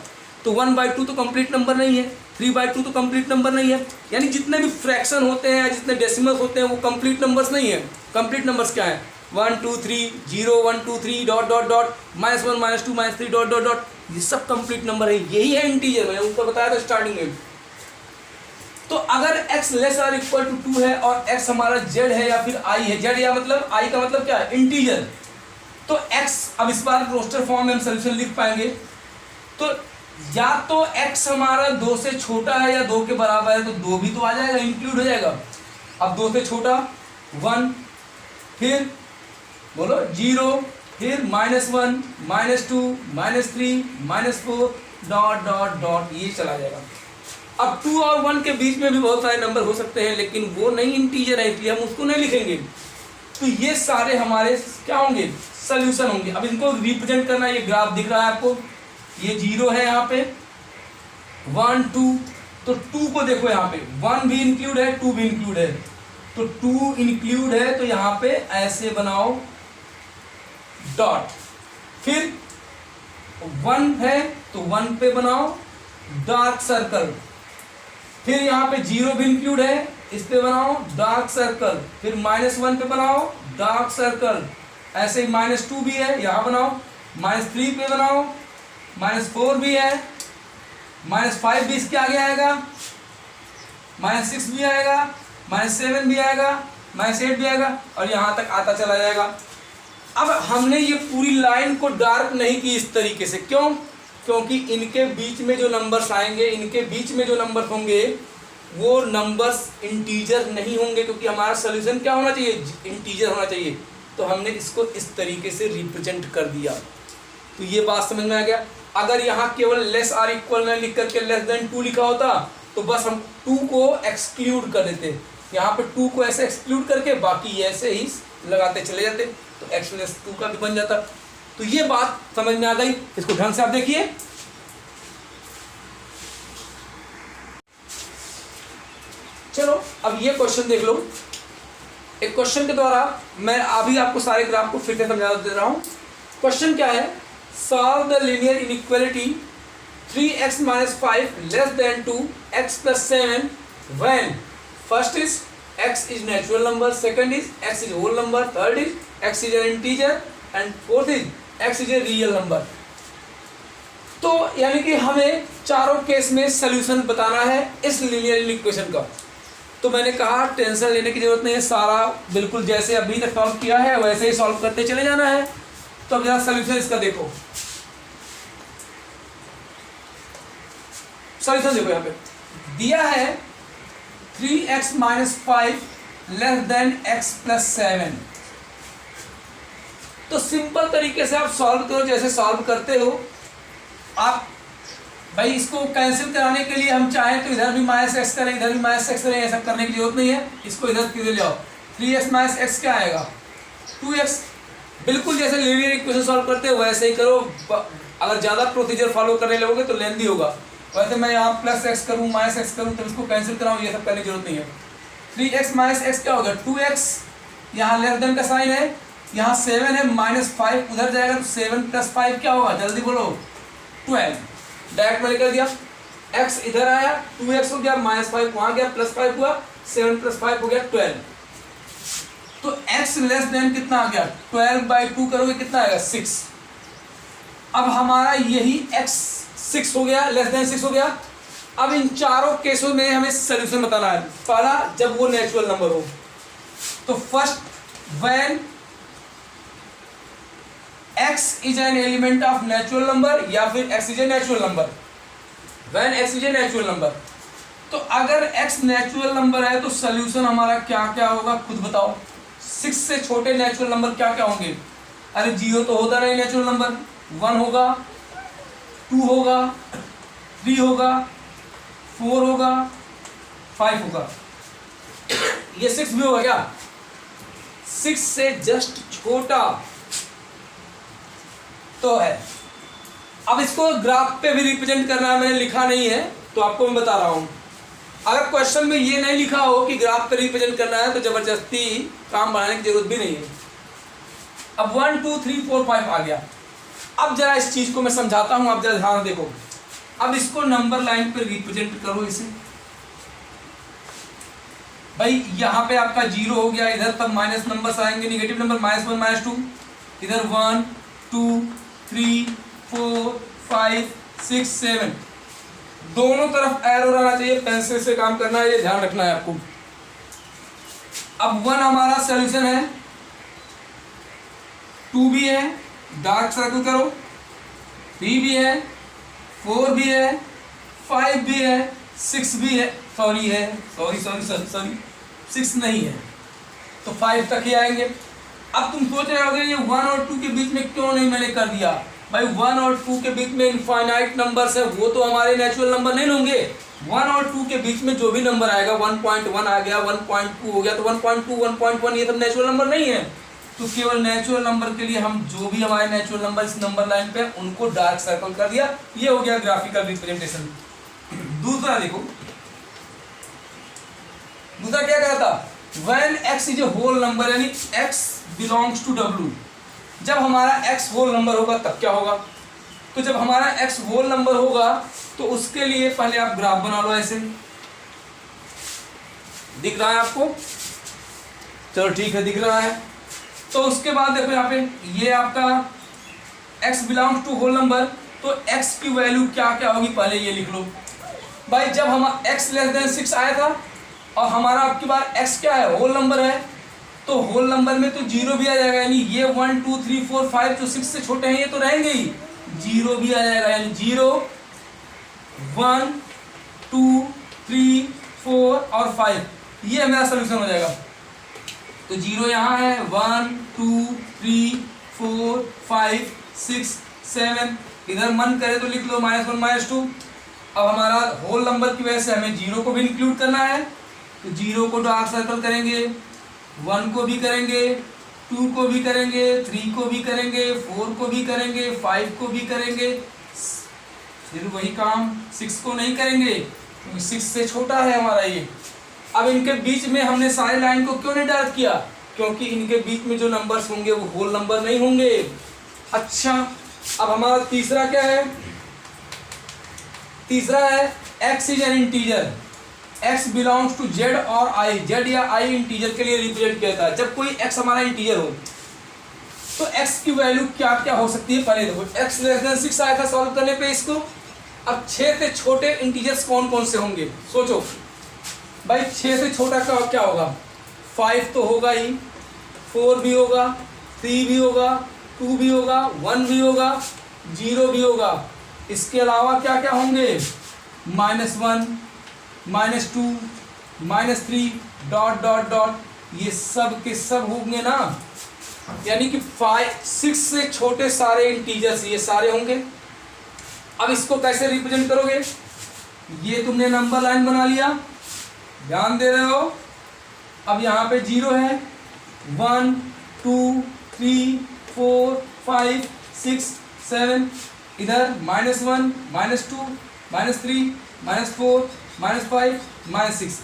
तो 1/2 तो कंप्लीट नंबर नहीं है, 3/2 तो कंप्लीट नंबर नहीं है, यानी जितने भी फ्रैक्शन होते हैं, जितने डेसिमल्स होते हैं, वो कंप्लीट नंबर्स नहीं है। कंप्लीट नंबर्स क्या है, 1 2 3 0 1 2 3 dot dot dot -1 -2 -3 dot dot dot, ये सब कंप्लीट नंबर है। यही है इंटीजर, मैंने उनको बताया था स्टार्टिंग में। तो अगर x लेस और इक्वल टू 2 है और x हमारा z है या फिर i है, z या मतलब i का मतलब क्या है, इंटीजर, तो x, अब इस बार रोस्टर फॉर्म में हम सोल्यूशन लिख पाएंगे। तो या तो x हमारा 2 से छोटा है या 2 के बराबर है, तो 2 भी तो आ जाएगा, इंक्लूड हो जाएगा। अब 2 से छोटा 1, फिर बोलो 0, फिर -1 -2 -3 -4 डॉट डॉट डॉट, ये चला जाएगा। अब 2 और 1 के बीच में भी बहुत सारे नंबर हो सकते हैं, लेकिन वो नहीं इंटीजर है, इसलिए हम उसको नहीं लिखेंगे। तो ये सारे हमारे क्या होंगे, सोल्यूशन होंगे। अब इनको रिप्रेजेंट करना, ये ग्राफ दिख रहा है आपको, ये 0 है यहाँ पे, 1 2, तो 2 को देखो यहाँ पे 1 भी इंक्लूड है, 2 भी इंक्लूड है, तो 2 इंक्लूड है, तो यहाँ पे ऐसे बनाओ डॉट, फिर 1 है तो 1 पे बनाओ डार्क सर्कल, फिर यहाँ पे 0 भी इंक्लूड है, इस पे बनाओ डार्क सर्कल, फिर -1 पे बनाओ डार्क सर्कल, ऐसे ही -2 भी है, यहाँ बनाओ, -3 पे बनाओ, -4 भी है, -5 भी इसके आगे आएगा, -6 भी आएगा, -7 भी आएगा, -8 भी आएगा, और यहाँ तक आता चला जाएगा। अब हमने ये पूरी लाइन को डार्क नहीं की इस तरीके से, क्यों, क्योंकि इनके बीच में जो नंबर्स आएंगे, इनके बीच में जो नंबर्स होंगे वो नंबर्स इंटीजर नहीं होंगे, क्योंकि हमारा सोल्यूशन क्या होना चाहिए, इंटीजर होना चाहिए। तो हमने इसको इस तरीके से रिप्रेजेंट कर दिया। तो ये बात समझ में आ गया। अगर यहाँ केवल लेस और इक्वल में लिख करके लेस देन 2 लिखा होता तो बस हम 2 को एक्सक्लूड कर देते, यहाँ पे 2 को ऐसे एक्सक्लूड करके बाकी ऐसे ही लगाते चले जाते, तो x प्लस 2 का भी बन जाता। तो ये बात समझ में आ गई, इसको ढंग से आप देखिए। चलो अब ये क्वेश्चन देख लो। एक क्वेश्चन के द्वारा मैं अभी आपको सारे ग्राफ को फिर से समझा दे रहा हूं। क्वेश्चन क्या है, solve the linear inequality 3x - 5 less than 2x + 7 when first is x is natural number, second is x is whole number, third is x is an integer and fourth is x is a real number। तो यानी कि हमें चारों case में solution बताना है इस linear equation का। तो मैंने कहा टेंशन लेने की जरूरत नहीं है, सारा बिल्कुल जैसे अभी तक सॉल्व किया है वैसे ही सॉल्व करते चले जाना है। तो अब जरा सॉल्यूशन इसका देखो, सॉल्यूशन देखो, यहाँ पे दिया है 3x - 5 लेस देन x + 7। तो सिंपल तरीके से आप सॉल्व करो, जैसे सॉल्व करते हो आप। भाई इसको कैंसिल कराने के लिए हम चाहें तो इधर भी -x करें, इधर भी -x करें, ऐसा करने की जरूरत नहीं है। इसको इधर सीधे ले आओ, 3x - x क्या आएगा 2x। बिल्कुल जैसे लीनियर इक्वेशन सॉल्व करते हो वैसे ही करो। अगर ज़्यादा प्रोसीजर फॉलो करने लगोगे तो लेंदी होगा। वैसे मैं यहाँ +x करूँ -x करूँ तब इसको कैंसिल कराऊँ, ये सब करने की जरूरत नहीं है। 3x - x क्या होगा 2x, यहाँ लेस देन का साइन है, यहाँ 7 है, -5 उधर जाएगा तो 7 + 5 क्या होगा जल्दी बोलो 12। डायरेक्ट मैंने कर दिया, x इधर आया 2x हो गया, -5 वहाँ गया, +5 हुआ, 7 + 5 हो गया 12। तो x लेस देन कितना आ गया 12/2 करोगे कितना आएगा 6। अब हमारा यही x 6 हो गया, लेस देन 6 हो गया। अब इन चारों केसों में हमें सॉल्यूशन बताना है। पहला जब वो नेचुरल नंबर हो, तो first when x is an element of natural number या फिर x is a natural number. When x is a natural number, तो अगर x नेचुरल नंबर है तो सॉल्यूशन हमारा क्या क्या होगा खुद बताओ। 6 से छोटे नेचुरल नंबर क्या क्या होंगे, अरे 0 तो होता नहीं नेचुरल नंबर, 1 होगा, 2 होगा, 3 होगा, 4 होगा, 5 होगा, ये 6 भी होगा क्या, 6 से जस्ट छोटा तो है। अब इसको ग्राफ पे भी रिप्रेजेंट करना है, मैंने लिखा नहीं है तो आपको मैं बता रहा हूं। अगर क्वेश्चन में ये नहीं लिखा हो कि ग्राफ पे रिप्रेजेंट करना है तो जबरदस्ती काम बढ़ाने की जरूरत भी नहीं है। अब 1 2 3 4 5 आ गया। अब जरा इस चीज को मैं समझाता हूं, आप जरा ध्यान देखो। अब इसको नंबर लाइन पे रिप्रेजेंट करो इसे। भाई यहाँ पे आपका 0 हो गया, इधर तब माइनस नंबर्स आएंगे, निगेटिव नंबर -1 -2, इधर 1 2 3 4 5 6 7, दोनों तरफ एरो रहना चाहिए, पेंसिल से काम करना है, ये ध्यान रखना है आपको। अब 1 हमारा सॉल्यूशन है, 2 भी है, डार्क सर्कल करो, 3 भी है, 4 भी है, 5 भी है, 6 भी है, सॉरी 6 नहीं है तो 5 तक ही आएंगे। अब तुम सोच रहे होगे ये 1 और 2 के बीच में क्यों नहीं मैंने कर दिया। भाई 1 और 2 के बीच में इनफाइनाइट नंबर्स है, वो तो हमारे नेचुरल नंबर नहीं होंगे। 1 और 2 के बीच में जो भी नंबर आएगा, 1.1 आ गया, 1.2 हो गया, तो 1.2 1.1 ये सब नेचुरल नंबर नहीं है। तो केवल नेचुरल नंबर के लिए हम जो भी हमारे नेचुरल नंबर इस नंबर लाइन पे उनको डार्क सर्कल कर दिया। ये हो गया ग्राफिकल रिप्रेजेंटेशन। दूसरा देखो, दूसरा क्या कहा था, when x is a whole number, यानी x बिलोंग्स टू w। जब हमारा x होल नंबर होगा तब क्या होगा, तो जब हमारा x होल नंबर होगा तो उसके लिए पहले आप ग्राफ बना लो। ऐसे दिख रहा है आपको, चलो ठीक है दिख रहा है। तो उसके बाद देखो यहाँ पे ये आपका x belongs to whole number, तो x की वैल्यू क्या क्या होगी पहले ये लिख लो। भाई जब हम x लेस देन 6 आया था और हमारा आपकी बार x क्या है होल नंबर है, तो होल नंबर में तो 0 भी आ जाएगा, यानी ये 1 2 3 4 5 जो 6 से छोटे हैं ये तो रहेंगे ही, 0 भी आ जाएगा, यानी 0 1 2 3 4 और 5 ये मेरा सोल्यूशन हो जाएगा। तो 0 यहाँ है, 1 2 3 4 5 6 7, इधर मन करे तो लिख लो -1 -2, अब हमारा होल नंबर की वजह से हमें 0 को भी इंक्लूड करना है, तो 0 को डार्क सर्कल करेंगे, 1 को भी करेंगे, 2 को भी करेंगे, 3 को भी करेंगे, 4 को भी करेंगे, 5 को भी करेंगे, फिर वही काम 6 को नहीं करेंगे क्योंकि 6 से छोटा है हमारा ये। अब इनके बीच में हमने सारे लाइन को क्यों नहीं डार्क किया, क्योंकि इनके बीच में जो नंबर्स होंगे वो होल नंबर नहीं होंगे। अच्छा, अब हमारा तीसरा क्या है, तीसरा है x is an integer, x belongs to z और i, z या i इंटीजर के लिए रिप्रेजेंट किया जाता है। जब कोई x हमारा इंटीजर हो तो x की वैल्यू क्या क्या हो सकती है, पहले देखो x लेस देन 6 आया था सॉल्व करने पे इसको। अब 6 से छोटे इंटीजर्स कौन कौन से होंगे, सोचो भाई, 6 से छोटा का क्या होगा, 5 तो होगा ही, 4 भी होगा, 3 भी होगा, 2 भी होगा, 1 भी होगा, 0 भी होगा। इसके अलावा क्या क्या होंगे, -1, -2, -3 डॉट डॉट डॉट, ये सब के सब होंगे ना। यानी कि 6 से छोटे सारे इंटीजर्स ये सारे होंगे। अब इसको कैसे रिप्रेजेंट करोगे, ये तुमने नंबर लाइन बना लिया, ध्यान दे रहे हो। अब यहाँ पे 0 है, 1 2 3 4 5 6 7, इधर -1 -2 -3 -4 -5 -6।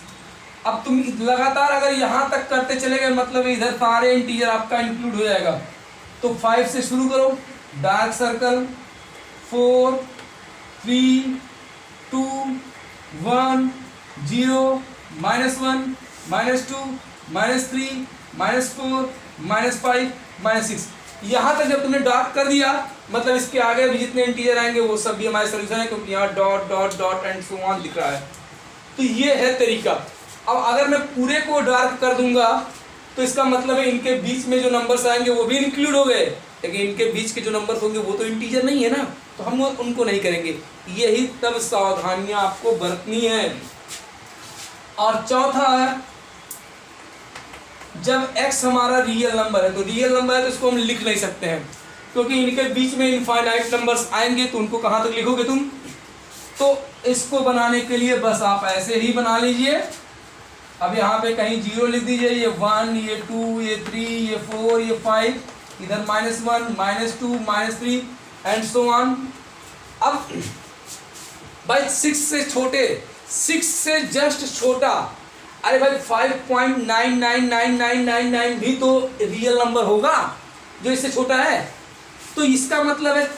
अब तुम लगातार अगर यहाँ तक करते चले गए, मतलब इधर सारे इंटीजर आपका इंक्लूड हो जाएगा। तो 5 से शुरू करो, डार्क सर्कल, 4 3 2 1 0 -1 -2 -3 -4 -5 -6। यहाँ तक जब तुमने डॉट कर दिया, मतलब इसके आगे भी जितने इंटीजर आएंगे वो सब भी हमारे सोल्यूशन है, क्योंकि यहाँ dot dot dot and so on दिख रहा है। तो ये है तरीका। अब अगर मैं पूरे को डार्क कर दूंगा तो इसका मतलब है इनके बीच में जो नंबर्स आएंगे वो भी इंक्लूड हो गए, लेकिन इनके बीच के जो नंबर्स होंगे वो तो इंटीजर नहीं है ना, तो हम उनको नहीं करेंगे। यही तब सावधानियां आपको बरतनी है। और चौथा है, जब x हमारा रियल नंबर है, तो रियल नंबर है तो इसको हम लिख नहीं सकते हैं, क्योंकि इनके बीच में इनफाइनाइट नंबर्स आएंगे, तो उनको कहाँ तक लिखोगे तुम। तो इसको बनाने के लिए बस आप ऐसे ही बना लीजिए। अब यहाँ पे कहीं 0 लिख दीजिए, ये 1, ये 2, ये 3, ये 4, ये 5, इधर -1 -2 -3 एंड सो ऑन। अब भाई 6 से छोटे, 6 से जस्ट छोटा, अरे भाई 5.999999 भी तो रियल नंबर होगा जो इससे छोटा है। तो इसका मतलब है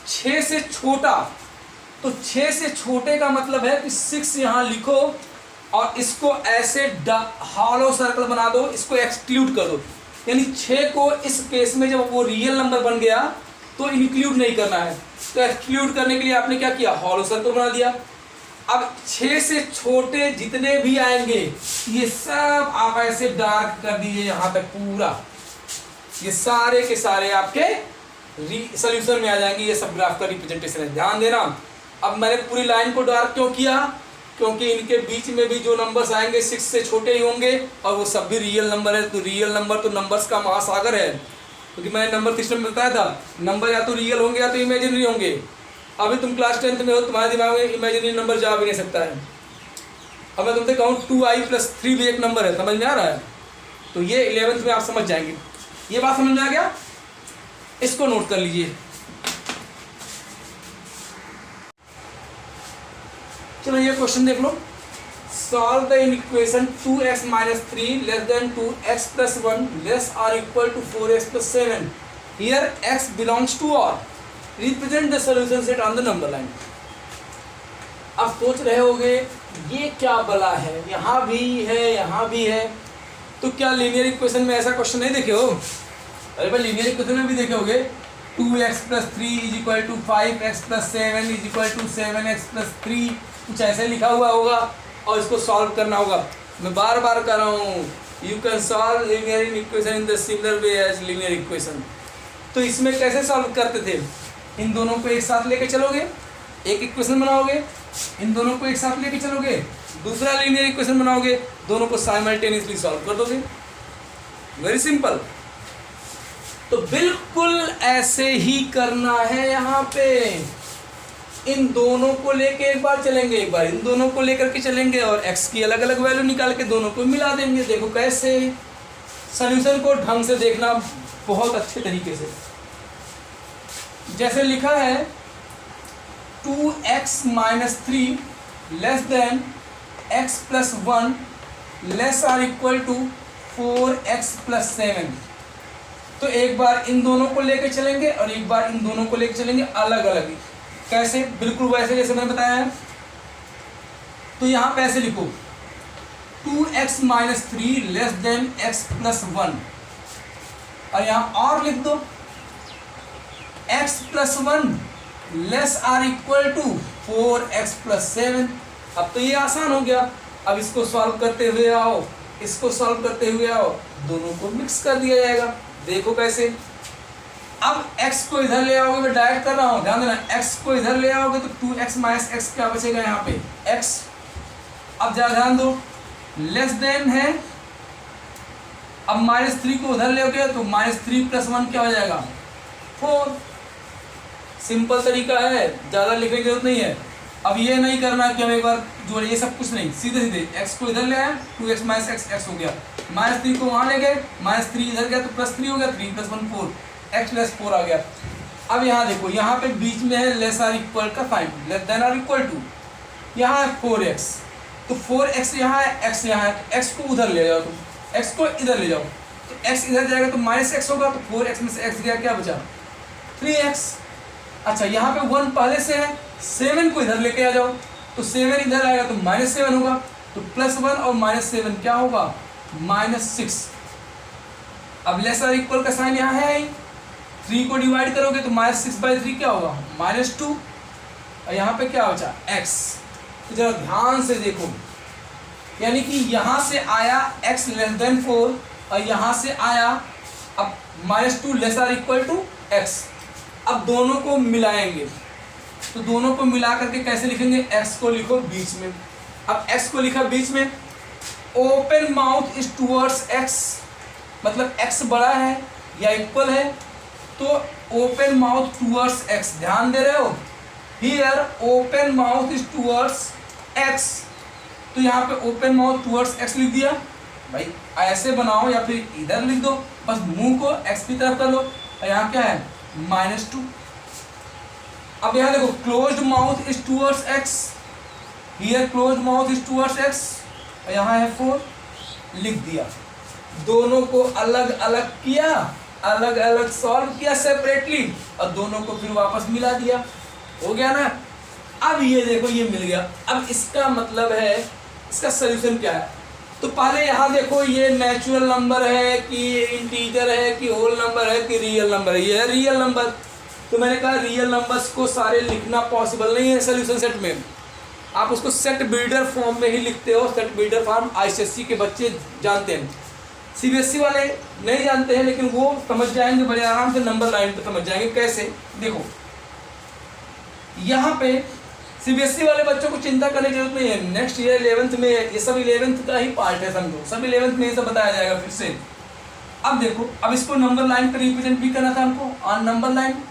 6 से छोटा, तो 6 से छोटे का मतलब है कि 6 यहाँ लिखो और इसको ऐसे हॉलो सर्कल बना दो, इसको एक्सक्लूड कर दो। यानी 6 को इस केस में जब वो रियल नंबर बन गया तो इंक्लूड नहीं करना है, तो एक्सक्लूड करने के लिए आपने क्या किया, हॉलो सर्कल बना दिया। अब 6 से छोटे जितने भी आएंगे ये सब आप ऐसे डार्क कर दीजिए यहाँ तक पूरा, ये सारे के सारे आपके सॉल्यूशन में आ जाएंगे। ये सब ग्राफ का रिप्रेजेंटेशन है, ध्यान देना। अब मैंने पूरी लाइन को डार्क क्यों किया, क्योंकि इनके बीच में भी जो नंबर्स आएंगे 6 से छोटे ही होंगे और वो सब भी रियल नंबर है। तो रियल नंबर तो नंबर्स का महासागर है, क्योंकि मैंने नंबर सिस्टम में बताया था, नंबर या तो रियल होंगे या तो इमेजिनरी होंगे। अभी तुम क्लास 10th में हो, तुम्हारे दिमाग में इमेजिनरी नंबर जा भी नहीं सकता है। अब मैं तुमसे कहूँ 2i+3 भी एक नंबर है, समझ में आ रहा है, तो ये 11th में आप समझ जाएंगे। ये बात समझ में आ गया, इसको नोट कर लीजिए। चलो ये क्वेश्चन देख लो, solve the equation 2x - 3 < 2x + 1 < 4x + 7। Here x belongs to R represent the solution set on the number line. अब सोच रहे होगे ये क्या बला है, यहाँ भी है यहाँ भी है, तो क्या लीनियर इक्वेशन में ऐसा क्वेश्चन नहीं देखे हो? अरे भाई लीनियर इक्वेशन में भी देखे होगे, 2x + 3 = 5x + 7 = 7x + 3, कुछ ऐसे लिखा हुआ होगा और इसको सॉल्व करना होगा। मैं बार बार कर रहा हूँ, you can solve linear equation in the similar way as linear equation. तो इसमें कैसे सॉल्व करते थे, इन दोनों को एक साथ लेके चलोगे, एक इक्वेशन बनाओगे, इन दोनों को एक साथ लेके चलोगे, दूसरा लीनियर इक्वेशन बनाओगे, दोनों को साइमल्टेनियसली सॉल्व कर दोगे। Very simple. तो बिल्कुल ऐसे ही करना है यहाँ पे। इन दोनों को लेके एक बार चलेंगे, एक बार इन दोनों को लेकर के चलेंगे और x की अलग अलग वैल्यू निकाल के दोनों को मिला देंगे। देखो कैसे, सॉल्यूशन को ढंग से देखना बहुत अच्छे तरीके से। जैसे लिखा है 2x - 3 less than x + 1 less or equal to 4x + 7। तो एक बार इन दोनों को लेके चलेंगे और एक बार इन दोनों को लेके चलेंगे अलग अलग। कैसे? बिल्कुल वैसे जैसे मैंने बताया है। तो यहाँ पे ऐसे लिखो 2x - 3 लेस देन x + 1 और यहाँ और लिख दो x + 1 less or equal to 4x + 7। अब तो ये आसान हो गया। अब इसको सॉल्व करते हुए आओ, इसको सॉल्व करते हुए आओ, दोनों को मिक्स कर दिया जाएगा। देखो कैसे। अब x को इधर ले आओगे, मैं डायरेक्ट कर रहा हूँ, ध्यान देना। x को इधर ले आओगे तो 2x - x क्या बचेगा यहाँ पे x। अब ध्यान दो, लेस देन है। अब -3 को उधर ले आओगे तो -3 + 1 क्या हो जाएगा 4। सिंपल तरीका है, ज़्यादा लिखने की जरूरत नहीं है। अब ये नहीं करना कि हम एक बार जोड़े, ये सब कुछ नहीं, सीधे सीधे x को इधर ले आए, 2x - x x हो गया, -3 को वहाँ ले गए, -3 इधर गया तो +3 हो गया, 3 + 1 4, x + 4 आ गया। अब यहाँ देखो, यहाँ पे बीच में है लेस आर इक्वल का sign, less than or equal to, यहाँ है 4x, तो 4x यहाँ है, x यहाँ है, x को उधर ले जाओ, तुम x को इधर ले जाओ तो x इधर जाएगा तो -x होगा, तो 4x में से x गया, क्या बचा 3x। अच्छा, यहाँ पे 1 पहले से है, 7 को इधर लेके आ जाओ तो 7 इधर आएगा तो -7 होगा, तो +1 और -7 क्या होगा -6। अब लेस आर इक्वल का साइन यहाँ है, 3 को डिवाइड करोगे तो -6/3 क्या होगा -2 और यहाँ पे क्या बचा x। तो जरा ध्यान से देखो, यानी कि यहाँ से आया x <4 और यहाँ से आया अब -2 less or equal to x। अब दोनों को मिलाएंगे तो दोनों को मिला करके कैसे लिखेंगे, x को लिखो बीच में। अब x को लिखा बीच में, open mouth is towards x, मतलब x बड़ा है या इक्वल है तो ओपन माउथ टूवर्ड्स x। ध्यान दे रहे हो, here open mouth is towards x, तो यहाँ पे ओपन माउथ टूवर्ड्स x लिख दिया। भाई ऐसे बनाओ या फिर इधर लिख दो, बस मुंह को x की तरफ कर लो। और यहाँ क्या है -2। अब यहाँ देखो closed mouth is towards x, here closed mouth is towards x और यहाँ है 4, लिख दिया। दोनों को अलग अलग किया, अलग अलग सॉल्व किया सेपरेटली और दोनों को फिर वापस मिला दिया, हो गया ना। अब ये देखो ये मिल गया। अब इसका मतलब है, इसका सॉल्यूशन क्या है। तो पहले यहाँ देखो ये नेचुरल नंबर है कि इंटीजर है कि होल नंबर है कि रियल नंबर है। ये है रियल नंबर। तो मैंने कहा रियल नंबर्स को सारे लिखना पॉसिबल नहीं है सॉल्यूशन सेट में, आप उसको सेट बिल्डर फॉर्म में ही लिखते हो। सेट बिल्डर फॉर्म आईसीएसई के बच्चे जानते हैं, सीबीएसई वाले नहीं जानते हैं, लेकिन वो समझ जाएंगे बड़े आराम से, नंबर लाइन पे समझ जाएंगे। कैसे देखो, यहाँ पे सीबीएसई वाले बच्चों को चिंता करने की जरूरत नहीं है, नेक्स्ट ईयर 11th में ये सब 11th का ही पार्ट है, समझो सब 11th में ये सब बताया जाएगा फिर से। अब देखो, अब इसको नंबर लाइन पर रिप्रेजेंट भी करना था हमको ऑन नंबर लाइन।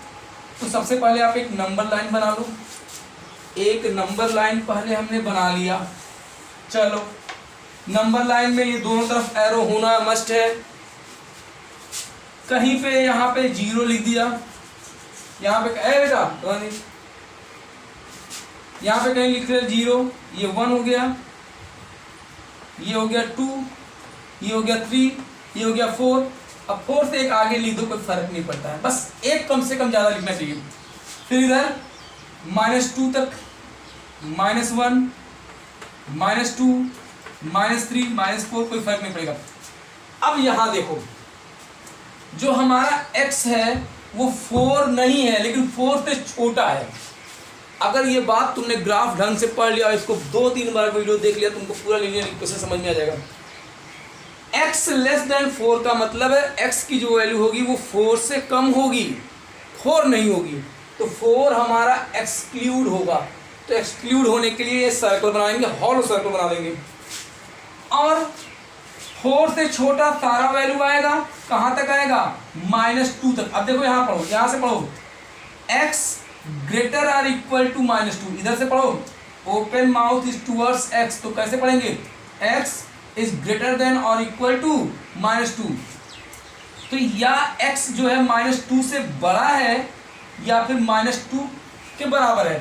तो सबसे पहले आप एक नंबर लाइन बना लो। एक नंबर लाइन पहले हमने बना लिया। चलो नंबर लाइन में ये दोनों तरफ एरो होना मस्ट है। कहीं पे यहाँ पे 0 लिख दिया, यहाँ पे बेटा यहाँ पे कहीं लिख रहे 0, ये 1 हो गया, ये हो गया 2, ये हो गया 3, ये हो गया 4। अब 4 से एक आगे लिख दो, कोई फर्क नहीं पड़ता है, बस एक कम से कम ज़्यादा लिखना चाहिए। फिर इधर -2 तक, -1, -2, -3, -4, कोई फर्क नहीं पड़ेगा। अब यहाँ देखो, जो हमारा x है वो 4 नहीं है, लेकिन 4 से छोटा है। अगर ये बात तुमने ग्राफ ढंग से पढ़ लिया, इसको 2-3 बार वीडियो देख लिया, तुमको पूरा लीनियर इक्वेशन समझ में आ जाएगा। x लेस देन 4 का मतलब है x की जो वैल्यू होगी वो 4 से कम होगी, 4 नहीं होगी। तो 4 हमारा एक्सक्लूड होगा। तो एक्सक्लूड होने के लिए सर्कल बनाएंगे, हॉलो सर्कल बना देंगे। और 4 से छोटा सारा वैल्यू आएगा, कहाँ तक आएगा -2 तक। अब देखो यहाँ पढ़ो, यहाँ से पढ़ो, x greater or equal to -2, इधर से पढ़ो, open mouth is towards x, तो कैसे पढ़ेंगे, x इज ग्रेटर देन और इक्वल टू -2, तो या x जो है -2 से बड़ा है या फिर -2 के बराबर है,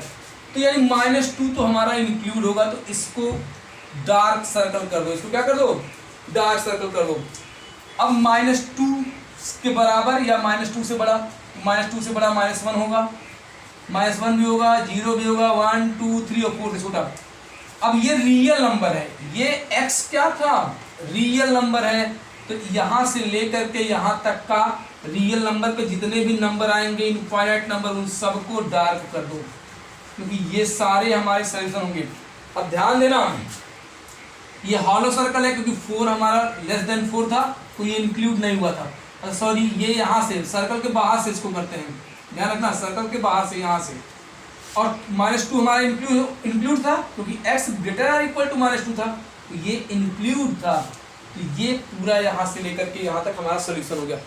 तो यानी -2 तो हमारा इंक्लूड होगा, तो इसको डार्क सर्कल कर दो, इसको क्या कर दो, डार्क सर्कल कर दो। अब -2 के बराबर या -2 से बड़ा, -2 से बड़ा -1 होगा, -1 भी होगा, 0 भी होगा, 1 2 3 और 4 से छोटा। अब ये रियल नंबर है, ये x क्या था, रियल नंबर है, तो यहाँ से लेकर के यहाँ तक का रियल नंबर पे जितने भी नंबर आएंगे, इनफाइनाइट नंबर, उन सबको डार्क कर दो, क्योंकि ये सारे हमारे सॉल्यूशन होंगे। अब ध्यान देना, ये हॉलो सर्कल है क्योंकि 4 हमारा लेस देन 4 था, तो ये इंक्लूड नहीं हुआ था, सॉरी ये यहाँ से सर्कल के बाहर से इसको करते हैं, ध्यान रखना, सर्कल के बाहर से यहाँ से, और -2 हमारा इंक्लूड था क्योंकि x greater or equal to -2 था, तो ये इंक्लूड था, तो ये पूरा यहाँ से लेकर के यहाँ तक हमारा सोल्यूशन हो गया।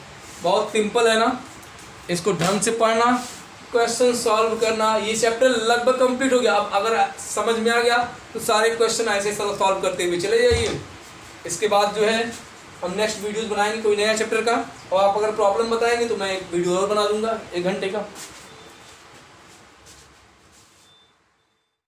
बहुत सिंपल है ना, इसको ढंग से पढ़ना, क्वेश्चन सॉल्व करना, ये चैप्टर लगभग कंप्लीट हो गया। अब अगर समझ में आ गया तो सारे क्वेश्चन ऐसे सॉल्व करते हुए चले जाइए। इसके बाद जो है हम नेक्स्ट वीडियोस बनाएंगे कोई नया चैप्टर का, और आप अगर प्रॉब्लम बताएंगे तो मैं एक वीडियो और बना दूंगा 1 घंटे का।